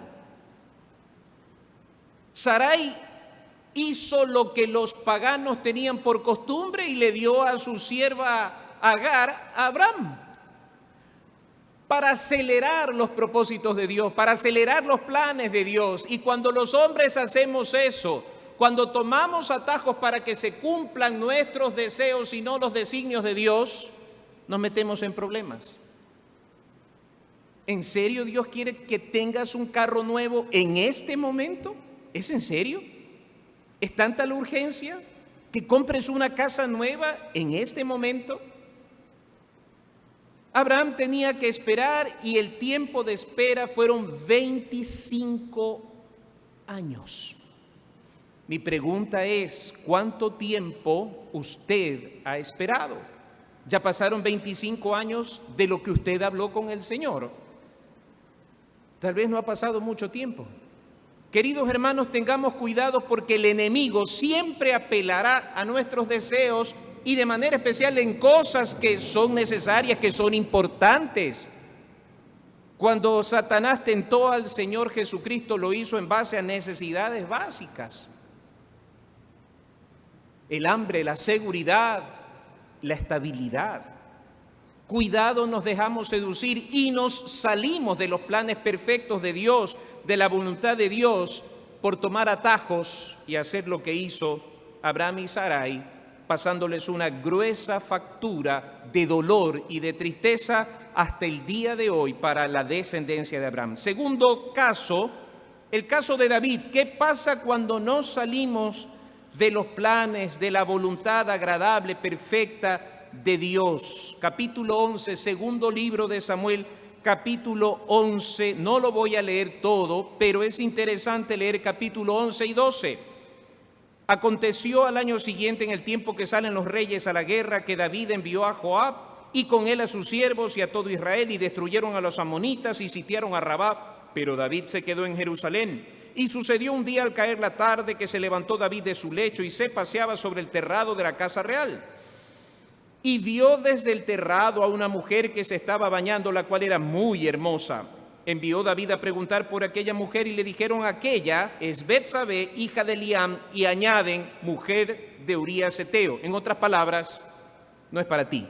Sarai hizo lo que los paganos tenían por costumbre y le dio a su sierva Agar a Abraham para acelerar los propósitos de Dios, para acelerar los planes de Dios. Y cuando los hombres hacemos eso, cuando tomamos atajos para que se cumplan nuestros deseos y no los designios de Dios, nos metemos en problemas. ¿En serio Dios quiere que tengas un carro nuevo en este momento? ¿Es en serio? ¿Es tanta la urgencia que compres una casa nueva en este momento? Abraham tenía que esperar y el tiempo de espera fueron 25 años. Mi pregunta es, ¿cuánto tiempo usted ha esperado? Ya pasaron 25 años de lo que usted habló con el Señor. Tal vez no ha pasado mucho tiempo. Queridos hermanos, tengamos cuidado porque el enemigo siempre apelará a nuestros deseos y de manera especial en cosas que son necesarias, que son importantes. Cuando Satanás tentó al Señor Jesucristo, lo hizo en base a necesidades básicas. El hambre, la seguridad, la estabilidad. Cuidado, nos dejamos seducir y nos salimos de los planes perfectos de Dios, de la voluntad de Dios, por tomar atajos y hacer lo que hizo Abraham y Sarai, pasándoles una gruesa factura de dolor y de tristeza hasta el día de hoy para la descendencia de Abraham. Segundo caso, el caso de David. ¿Qué pasa cuando no salimos de los planes, de la voluntad agradable, perfecta de Dios? Capítulo 11, segundo libro de Samuel, capítulo 11, no lo voy a leer todo, pero es interesante leer capítulo 11 y 12. Aconteció al año siguiente, en el tiempo que salen los reyes a la guerra, que David envió a Joab y con él a sus siervos y a todo Israel, y destruyeron a los amonitas y sitiaron a Rabá, pero David se quedó en Jerusalén. Y sucedió un día al caer la tarde que se levantó David de su lecho y se paseaba sobre el terrado de la casa real. Y vio desde el terrado a una mujer que se estaba bañando, la cual era muy hermosa. Envió David a preguntar por aquella mujer y le dijeron: aquella es Betsabé, hija de Eliam, y añaden, mujer de Urías Eteo. En otras palabras, no es para ti.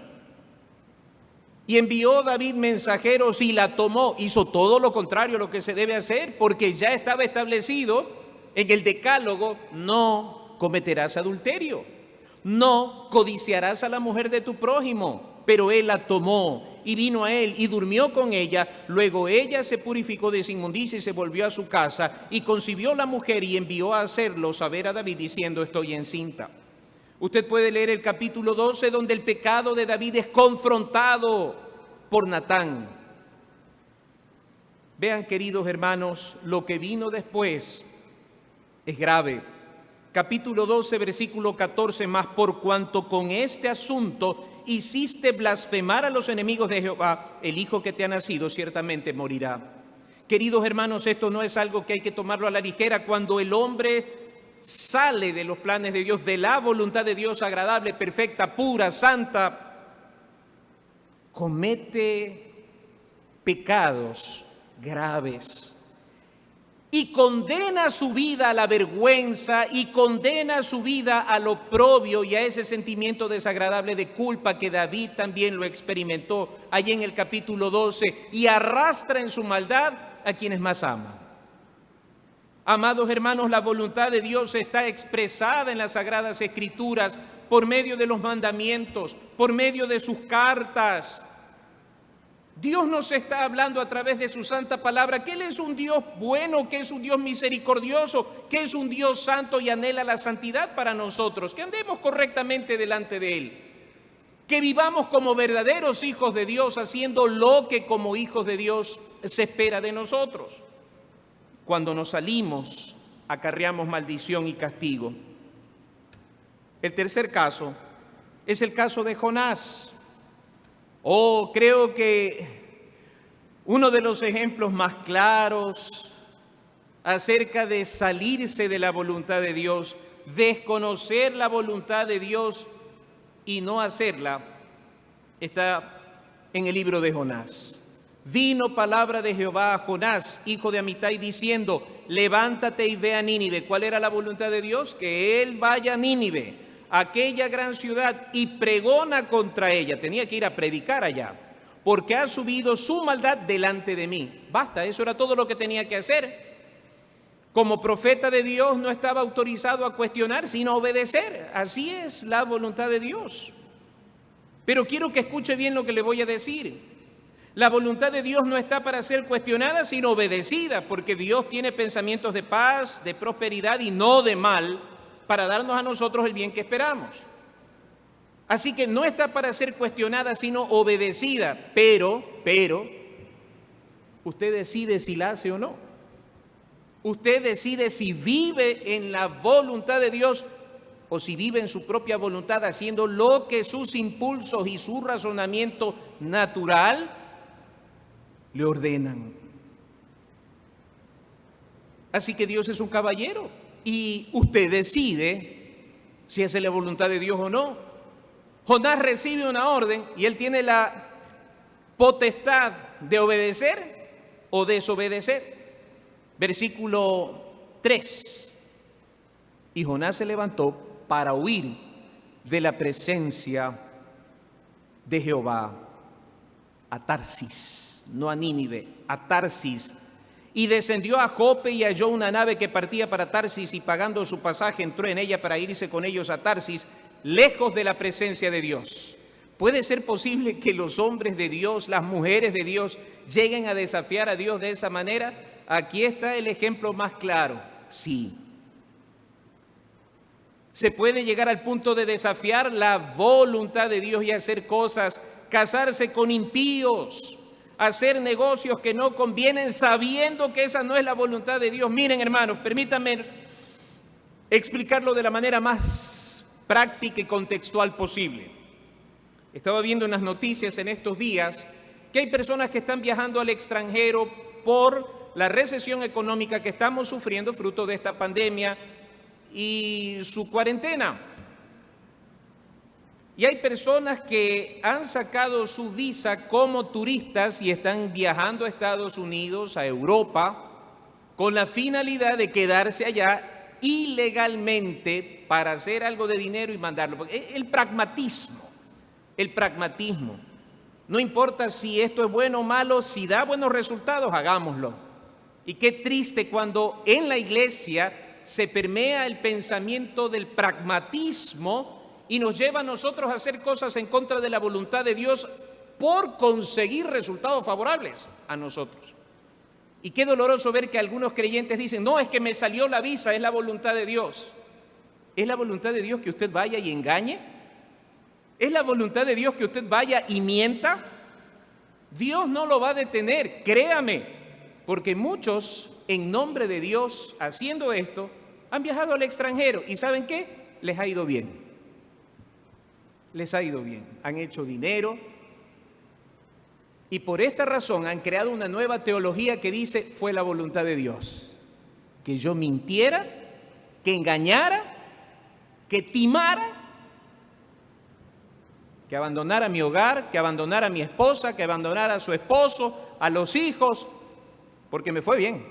Y envió David mensajeros y la tomó. Hizo todo lo contrario a lo que se debe hacer, porque ya estaba establecido en el decálogo: no cometerás adulterio, no codiciarás a la mujer de tu prójimo. Pero él la tomó y vino a él y durmió con ella. Luego ella se purificó de su inmundicia y se volvió a su casa y concibió la mujer y envió a hacerlo saber a David diciendo: estoy encinta. Usted puede leer el capítulo 12 donde el pecado de David es confrontado por Natán. Vean, queridos hermanos, lo que vino después es grave. Capítulo 12, versículo 14, más por cuanto con este asunto hiciste blasfemar a los enemigos de Jehová, el hijo que te ha nacido ciertamente morirá. Queridos hermanos, esto no es algo que hay que tomarlo a la ligera. Cuando el hombre sale de los planes de Dios, de la voluntad de Dios agradable, perfecta, pura, santa, comete pecados graves y condena su vida a la vergüenza y condena su vida al oprobio y a ese sentimiento desagradable de culpa que David también lo experimentó allí en el capítulo 12, y arrastra en su maldad a quienes más ama. Amados hermanos, la voluntad de Dios está expresada en las Sagradas Escrituras por medio de los mandamientos, por medio de sus cartas. Dios nos está hablando a través de su santa palabra que Él es un Dios bueno, que es un Dios misericordioso, que es un Dios santo y anhela la santidad para nosotros, que andemos correctamente delante de Él, que vivamos como verdaderos hijos de Dios, haciendo lo que como hijos de Dios se espera de nosotros. Cuando nos salimos, acarreamos maldición y castigo. El tercer caso es el caso de Jonás. Creo que uno de los ejemplos más claros acerca de salirse de la voluntad de Dios, desconocer la voluntad de Dios y no hacerla, está en el libro de Jonás. Vino palabra de Jehová a Jonás, hijo de Amitai, diciendo: levántate y ve a Nínive. ¿Cuál era la voluntad de Dios? Que él vaya a Nínive, aquella gran ciudad, y pregona contra ella. Tenía que ir a predicar allá, porque ha subido su maldad delante de mí. Basta, eso era todo lo que tenía que hacer. Como profeta de Dios no estaba autorizado a cuestionar, sino a obedecer. Así es la voluntad de Dios. Pero quiero que escuche bien lo que le voy a decir. La voluntad de Dios no está para ser cuestionada, sino obedecida, porque Dios tiene pensamientos de paz, de prosperidad y no de mal, para darnos a nosotros el bien que esperamos. Así que no está para ser cuestionada, sino obedecida, pero, usted decide si la hace o no. Usted decide si vive en la voluntad de Dios o si vive en su propia voluntad, haciendo lo que sus impulsos y su razonamiento natural le ordenan. Así que Dios es un caballero y usted decide si hace la voluntad de Dios o no. Jonás recibe una orden y él tiene la potestad de obedecer o desobedecer. Versículo 3. Y Jonás se levantó para huir de la presencia de Jehová a Tarsis, no a Nínive, a Tarsis. Y descendió a Jope y halló una nave que partía para Tarsis, y pagando su pasaje entró en ella para irse con ellos a Tarsis, lejos de la presencia de Dios. ¿Puede ser posible que los hombres de Dios, las mujeres de Dios, lleguen a desafiar a Dios de esa manera? Aquí está el ejemplo más claro. Sí. Se puede llegar al punto de desafiar la voluntad de Dios y hacer cosas, casarse con impíos, hacer negocios que no convienen, sabiendo que esa no es la voluntad de Dios. Miren, hermanos, permítanme explicarlo de la manera más práctica y contextual posible. Estaba viendo unas noticias en estos días que hay personas que están viajando al extranjero por la recesión económica que estamos sufriendo fruto de esta pandemia y su cuarentena. Y hay personas que han sacado su visa como turistas y están viajando a Estados Unidos, a Europa, con la finalidad de quedarse allá ilegalmente para hacer algo de dinero y mandarlo. El pragmatismo. No importa si esto es bueno o malo, si da buenos resultados, hagámoslo. Y qué triste cuando en la iglesia se permea el pensamiento del pragmatismo y nos lleva a nosotros a hacer cosas en contra de la voluntad de Dios por conseguir resultados favorables a nosotros. Y qué doloroso ver que algunos creyentes dicen: no, es que me salió la visa, es la voluntad de Dios. ¿Es la voluntad de Dios que usted vaya y engañe? ¿Es la voluntad de Dios que usted vaya y mienta? Dios no lo va a detener, créame. Porque muchos, en nombre de Dios, haciendo esto, han viajado al extranjero. ¿Y saben qué? Les ha ido bien. Les ha ido bien. Han hecho dinero. Y por esta razón han creado una nueva teología que dice: fue la voluntad de Dios. Que yo mintiera, que engañara, que timara, que abandonara mi hogar, que abandonara a mi esposa, que abandonara a su esposo, a los hijos, porque me fue bien.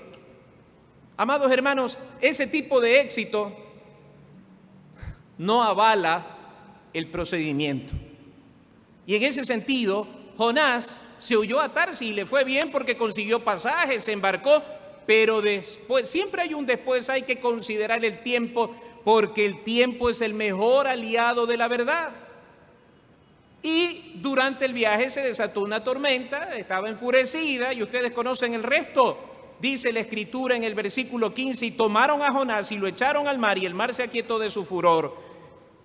Amados hermanos, ese tipo de éxito no avala el procedimiento. Y en ese sentido, Jonás se huyó a Tarsis y le fue bien porque consiguió pasajes, se embarcó, pero después, siempre hay un después, hay que considerar el tiempo, porque el tiempo es el mejor aliado de la verdad. Y durante el viaje se desató una tormenta, estaba enfurecida y ustedes conocen el resto. Dice la Escritura en el versículo 15: y tomaron a Jonás y lo echaron al mar, y el mar se aquietó de su furor.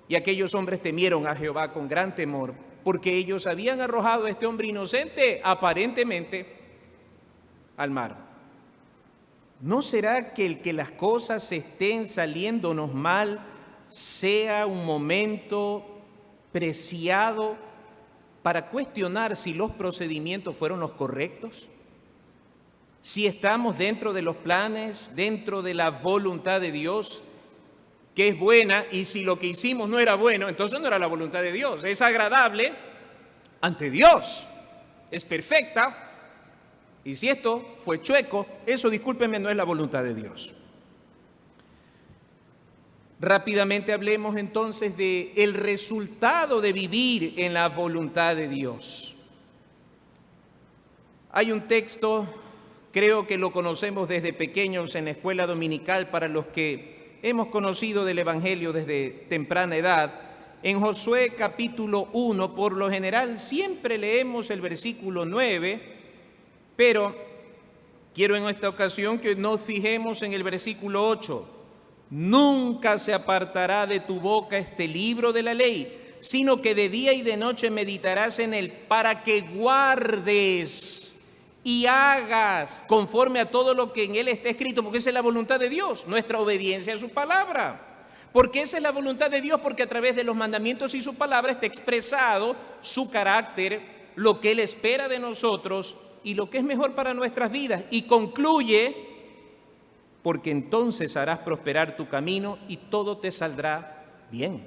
Y aquellos hombres temieron a Jehová con gran temor, porque ellos habían arrojado a este hombre inocente, aparentemente, al mar. ¿No será que el que las cosas estén saliéndonos mal sea un momento preciado para cuestionar si los procedimientos fueron los correctos, si estamos dentro de los planes, dentro de la voluntad de Dios, que es buena, y si lo que hicimos no era bueno, entonces no era la voluntad de Dios. Es agradable ante Dios, es perfecta, y si esto fue chueco, eso, discúlpenme, no es la voluntad de Dios. Rápidamente hablemos entonces de el resultado de vivir en la voluntad de Dios. Hay un texto, creo que lo conocemos desde pequeños en la escuela dominical, para los que hemos conocido del Evangelio desde temprana edad. En Josué capítulo 1, por lo general siempre leemos el versículo 9, pero quiero en esta ocasión que nos fijemos en el versículo 8. Nunca se apartará de tu boca este libro de la ley, sino que de día y de noche meditarás en él, para que guardes y hagas conforme a todo lo que en él está escrito, porque esa es la voluntad de Dios, nuestra obediencia a su palabra. Porque esa es la voluntad de Dios, porque a través de los mandamientos y su palabra está expresado su carácter, lo que él espera de nosotros y lo que es mejor para nuestras vidas. Y concluye: porque entonces harás prosperar tu camino y todo te saldrá bien.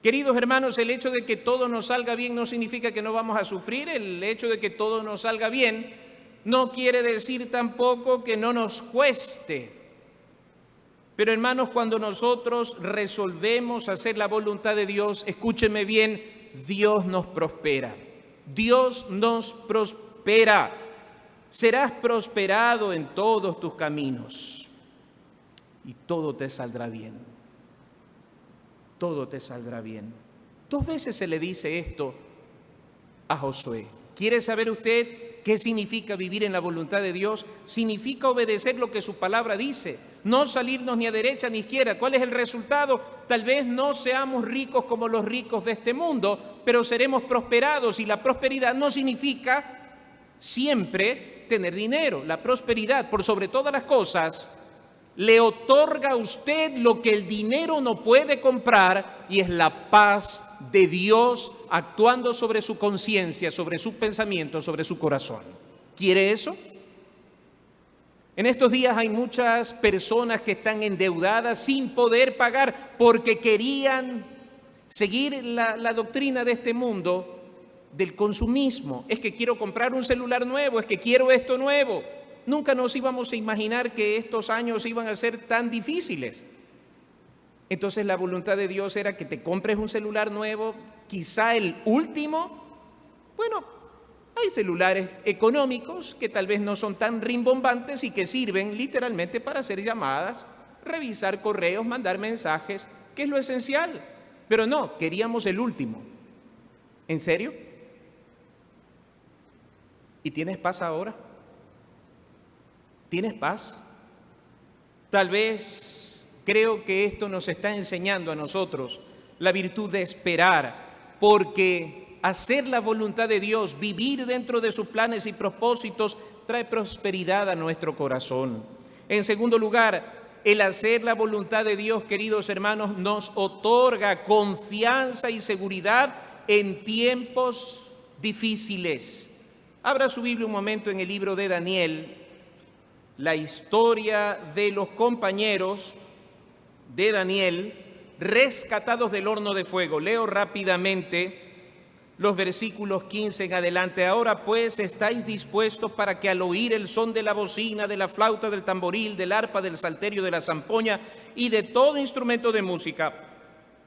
Queridos hermanos, el hecho de que todo nos salga bien no significa que no vamos a sufrir. El hecho de que todo nos salga bien no quiere decir tampoco que no nos cueste. Pero hermanos, cuando nosotros resolvemos hacer la voluntad de Dios, escúcheme bien, Dios nos prospera. Dios nos prospera. Serás prosperado en todos tus caminos y todo te saldrá bien. Todo te saldrá bien. 2 veces se le dice esto a Josué. ¿Quiere saber usted qué significa vivir en la voluntad de Dios? Significa obedecer lo que su palabra dice, no salirnos ni a derecha ni a izquierda. ¿Cuál es el resultado? Tal vez no seamos ricos como los ricos de este mundo, pero seremos prosperados, y la prosperidad no significa siempre tener dinero. La prosperidad, por sobre todas las cosas, le otorga a usted lo que el dinero no puede comprar, y es la paz de Dios actuando sobre su conciencia, sobre su pensamiento, sobre su corazón. ¿Quiere eso? En estos días hay muchas personas que están endeudadas sin poder pagar porque querían seguir la doctrina de este mundo del consumismo. Es que quiero comprar un celular nuevo, es que quiero esto nuevo. Nunca nos íbamos a imaginar que estos años iban a ser tan difíciles. Entonces la voluntad de Dios era que te compres un celular nuevo, quizá el último. Bueno, hay celulares económicos que tal vez no son tan rimbombantes y que sirven literalmente para hacer llamadas, revisar correos, mandar mensajes, que es lo esencial. Pero no, queríamos el último. ¿En serio? ¿Y tienes paz ahora? ¿Tienes paz? Tal vez creo que esto nos está enseñando a nosotros la virtud de esperar, porque hacer la voluntad de Dios, vivir dentro de sus planes y propósitos, trae prosperidad a nuestro corazón. En segundo lugar, el hacer la voluntad de Dios, queridos hermanos, nos otorga confianza y seguridad en tiempos difíciles. Abra su Biblia un momento en el libro de Daniel, la historia de los compañeros de Daniel rescatados del horno de fuego. Leo rápidamente los versículos 15 en adelante. Ahora pues estáis dispuestos para que al oír el son de la bocina, de la flauta, del tamboril, del arpa, del salterio, de la zampoña y de todo instrumento de música,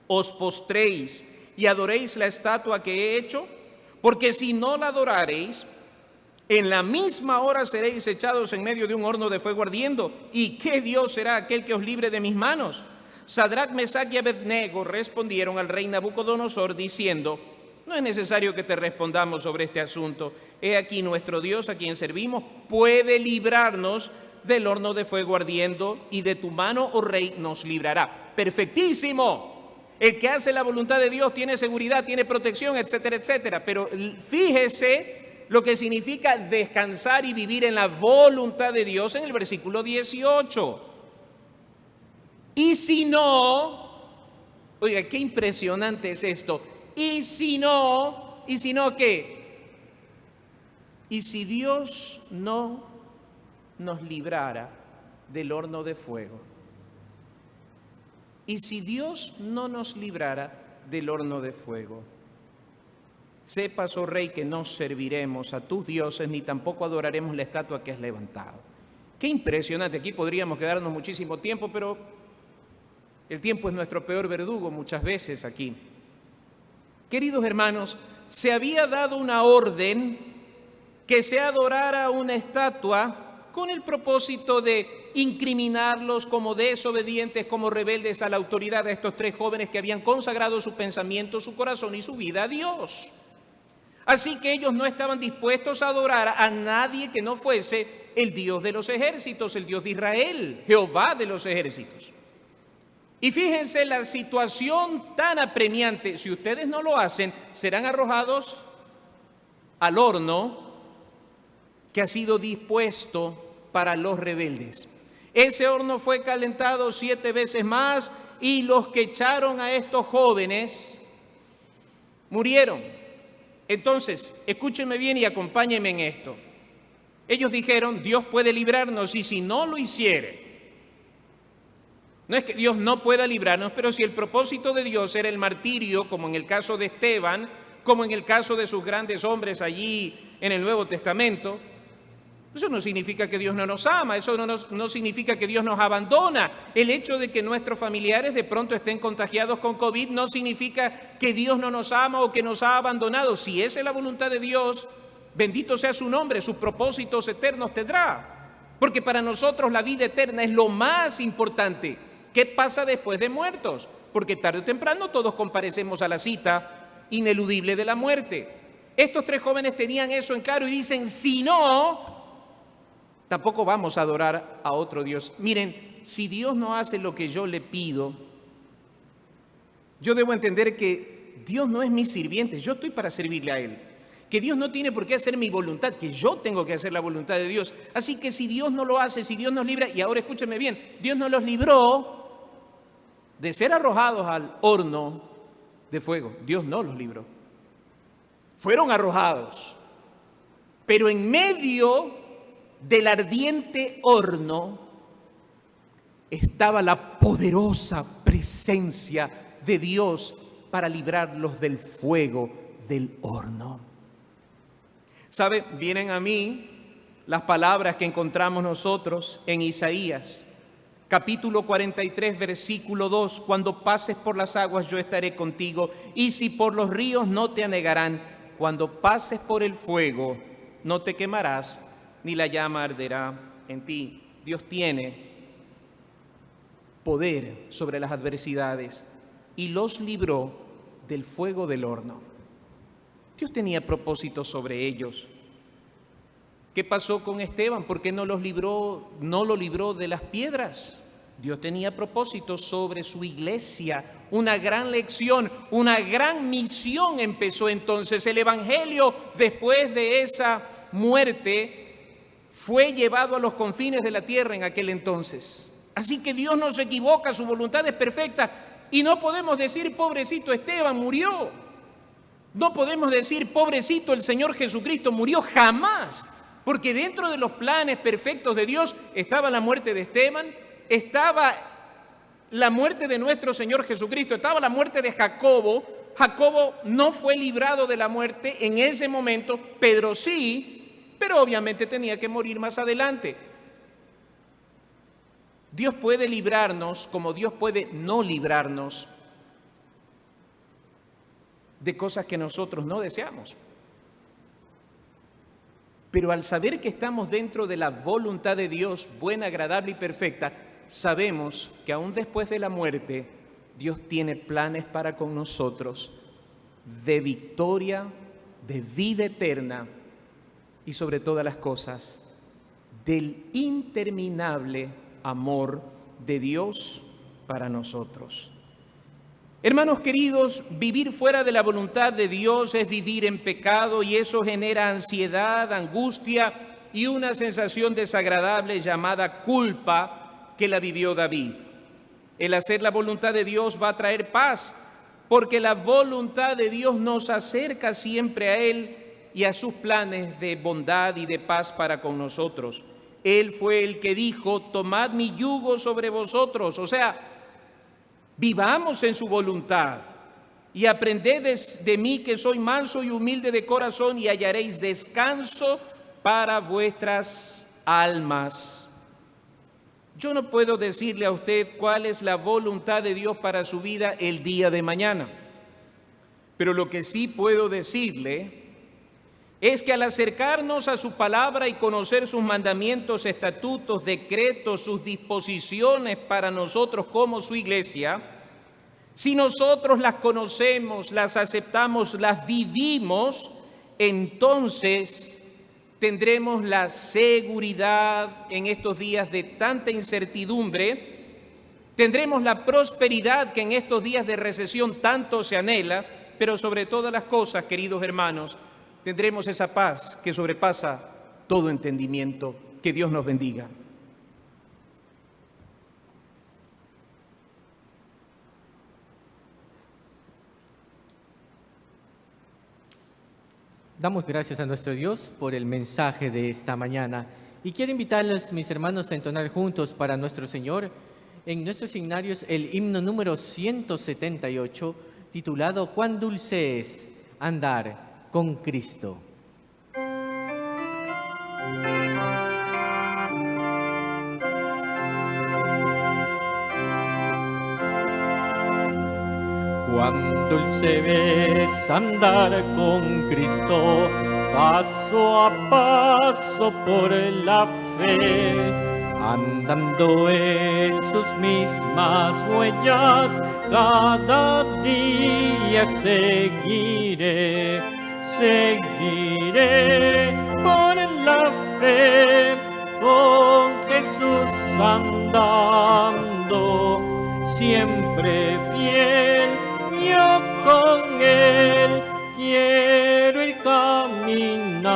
os postréis y adoréis la estatua que he hecho, porque si no la adorareis, en la misma hora seréis echados en medio de un horno de fuego ardiendo. ¿Y qué Dios será aquel que os libre de mis manos? Sadrach, Mesach y Abednego respondieron al rey Nabucodonosor diciendo: no es necesario que te respondamos sobre este asunto. He aquí nuestro Dios, a quien servimos, puede librarnos del horno de fuego ardiendo, y de tu mano, oh rey, nos librará. Perfectísimo. El que hace la voluntad de Dios tiene seguridad, tiene protección, etcétera, etcétera. Pero fíjese lo que significa descansar y vivir en la voluntad de Dios en el versículo 18. Y si no, Oiga, qué impresionante es esto. ¿Y si no qué? ¿Y si Dios no nos librara del horno de fuego? ¿Y si Dios no nos librara del horno de fuego? Sepas, oh rey, que no serviremos a tus dioses, ni tampoco adoraremos la estatua que has levantado. Qué impresionante. Aquí podríamos quedarnos muchísimo tiempo, pero el tiempo es nuestro peor verdugo muchas veces aquí. Queridos hermanos, se había dado una orden que se adorara una estatua con el propósito de incriminarlos como desobedientes, como rebeldes a la autoridad de estos tres jóvenes que habían consagrado su pensamiento, su corazón y su vida a Dios. Así que ellos no estaban dispuestos a adorar a nadie que no fuese el Dios de los ejércitos, el Dios de Israel, Jehová de los ejércitos. Y fíjense la situación tan apremiante. Si ustedes no lo hacen, serán arrojados al horno que ha sido dispuesto para los rebeldes. Ese horno fue calentado 7 veces más y los que echaron a estos jóvenes murieron. Entonces, escúchenme bien y acompáñenme en esto. Ellos dijeron, Dios puede librarnos y si no lo hiciere. No es que Dios no pueda librarnos, pero si el propósito de Dios era el martirio, como en el caso de Esteban, como en el caso de sus grandes hombres allí en el Nuevo Testamento, eso no significa que Dios no nos ama, eso no significa que Dios nos abandona. El hecho de que nuestros familiares de pronto estén contagiados con COVID no significa que Dios no nos ama o que nos ha abandonado. Si esa es la voluntad de Dios, bendito sea su nombre, sus propósitos eternos tendrá. Porque para nosotros la vida eterna es lo más importante. ¿Qué pasa después de muertos? Porque tarde o temprano todos comparecemos a la cita ineludible de la muerte. Estos tres jóvenes tenían eso en claro y dicen, si no, tampoco vamos a adorar a otro Dios. Miren, si Dios no hace lo que yo le pido, yo debo entender que Dios no es mi sirviente, yo estoy para servirle a Él. Que Dios no tiene por qué hacer mi voluntad, que yo tengo que hacer la voluntad de Dios. Así que si Dios no lo hace, si Dios nos libra, y ahora escúchenme bien, Dios nos los libró de ser arrojados al horno de fuego. Dios no los libró. Fueron arrojados, pero en medio del ardiente horno estaba la poderosa presencia de Dios para librarlos del fuego del horno. ¿Sabe? Vienen a mí las palabras que encontramos nosotros en Isaías, capítulo 43, versículo 2, cuando pases por las aguas yo estaré contigo, y si por los ríos no te anegarán, cuando pases por el fuego no te quemarás, ni la llama arderá en ti. Dios tiene poder sobre las adversidades y los libró del fuego del horno. Dios tenía propósitos sobre ellos. ¿Qué pasó con Esteban? ¿Por qué no lo libró de las piedras? Dios tenía propósitos sobre su iglesia, una gran lección, una gran misión empezó entonces. El evangelio, después de esa muerte, fue llevado a los confines de la tierra en aquel entonces. Así que Dios no se equivoca, su voluntad es perfecta y no podemos decir, pobrecito Esteban murió. No podemos decir, pobrecito el Señor Jesucristo murió, jamás. Porque dentro de los planes perfectos de Dios estaba la muerte de Esteban, estaba la muerte de nuestro Señor Jesucristo, estaba la muerte de Jacobo. Jacobo no fue librado de la muerte en ese momento, Pedro sí, pero obviamente tenía que morir más adelante. Dios puede librarnos como Dios puede no librarnos de cosas que nosotros no deseamos. Pero al saber que estamos dentro de la voluntad de Dios, buena, agradable y perfecta, sabemos que aún después de la muerte, Dios tiene planes para con nosotros de victoria, de vida eterna y sobre todas las cosas, del interminable amor de Dios para nosotros. Hermanos queridos, vivir fuera de la voluntad de Dios es vivir en pecado y eso genera ansiedad, angustia y una sensación desagradable llamada culpa que la vivió David. El hacer la voluntad de Dios va a traer paz, porque la voluntad de Dios nos acerca siempre a Él y a sus planes de bondad y de paz para con nosotros. Él fue el que dijo: tomad mi yugo sobre vosotros. O sea, vivamos en su voluntad y aprended de mí, que soy manso y humilde de corazón, y hallaréis descanso para vuestras almas. Yo no puedo decirle a usted cuál es la voluntad de Dios para su vida el día de mañana, pero lo que sí puedo decirle es que al acercarnos a su palabra y conocer sus mandamientos, estatutos, decretos, sus disposiciones para nosotros como su iglesia, si nosotros las conocemos, las aceptamos, las vivimos, entonces tendremos la seguridad en estos días de tanta incertidumbre, tendremos la prosperidad que en estos días de recesión tanto se anhela, pero sobre todas las cosas, queridos hermanos, tendremos esa paz que sobrepasa todo entendimiento. Que Dios nos bendiga. Damos gracias a nuestro Dios por el mensaje de esta mañana y quiero invitarles, mis hermanos, a entonar juntos para nuestro Señor en nuestros signarios el himno número 178, titulado «Cuán dulce es andar con Cristo». Cuán dulce es andar con Cristo, paso a paso por la fe, andando en sus mismas huellas, cada día seguiré por la fe, con Jesús andando, siempre fiel. Yo con Él quiero ir caminando.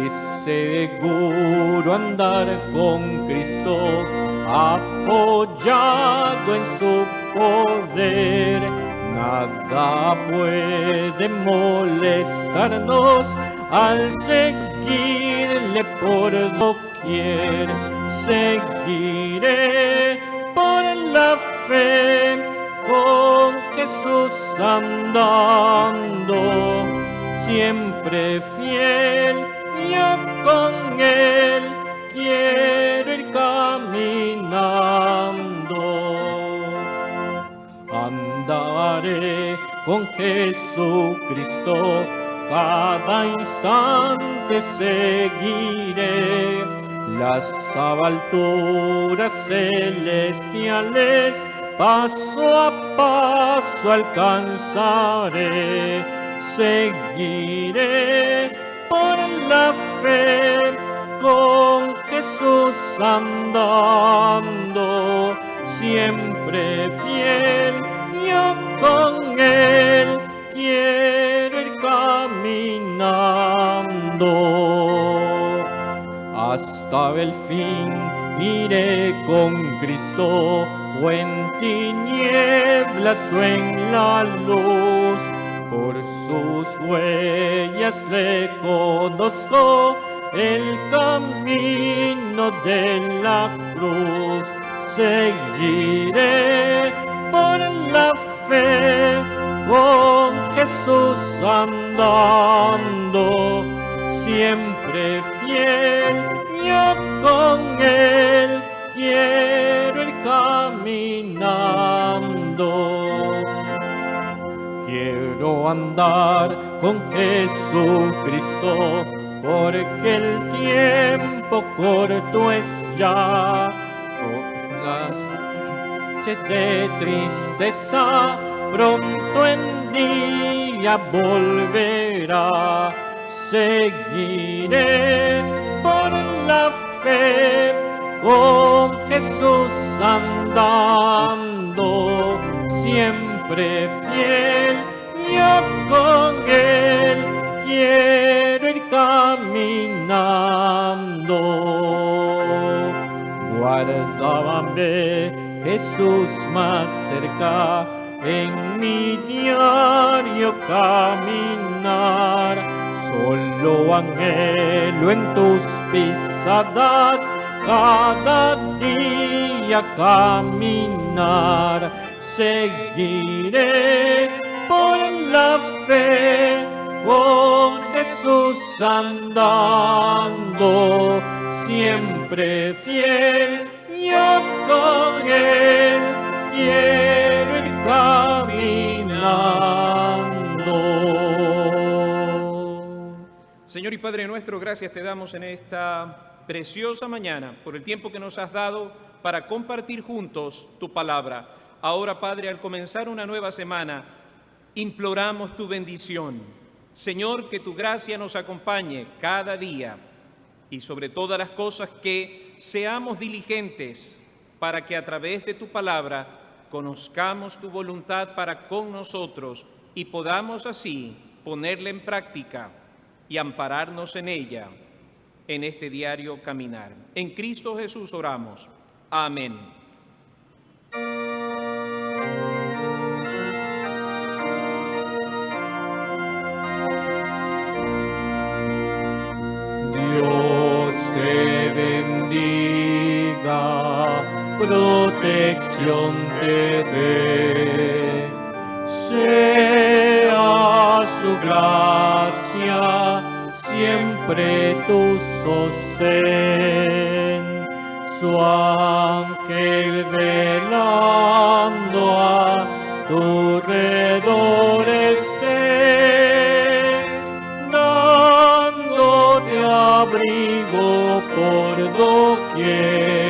Es seguro andar con Cristo, apoyado en su poder. Nada puede molestarnos al seguirle por doquier. Seguiré por la fe, con Jesús andando, siempre fiel. Yo con Él quiero ir caminando. Andaré con Jesucristo, cada instante seguiré las alturas celestiales, paso a paso alcanzaré. Seguiré por la fe, con Jesús andando, siempre fiel. Yo con Él quiero ir caminando. Hasta el fin iré con Cristo, o en tinieblas o en la luz. Por sus huellas le conozco, el camino de la cruz. Seguiré por la fe, con Jesús andando, siempre fiel. Yo con Él quiero ir caminando. Quiero andar con Jesucristo, porque el tiempo corto es ya. Por las noches de tristeza pronto en día volverá. Seguiré por la fe, con Jesús andando, siempre fiel. Yo con Él quiero ir caminando. guárdame, Jesús, más cerca en mi diario caminar. Solo anhelo en tus pisadas cada día caminar. Seguiré por la fe con Jesús andando, siempre fiel yo con Él quiero ir caminando. Señor y Padre nuestro, gracias te damos en esta preciosa mañana por el tiempo que nos has dado para compartir juntos tu palabra. Ahora, Padre, al comenzar una nueva semana, imploramos tu bendición. Señor, que tu gracia nos acompañe cada día y sobre todas las cosas que seamos diligentes para que a través de tu palabra conozcamos tu voluntad para con nosotros y podamos así ponerla en práctica y ampararnos en ella en este diario caminar. En Cristo Jesús oramos. Amén. Dios te bendiga, protección te dé, sea su gracia siempre tu sostén, su ángel velando a tu redor esté, dándote abrigo por doquier.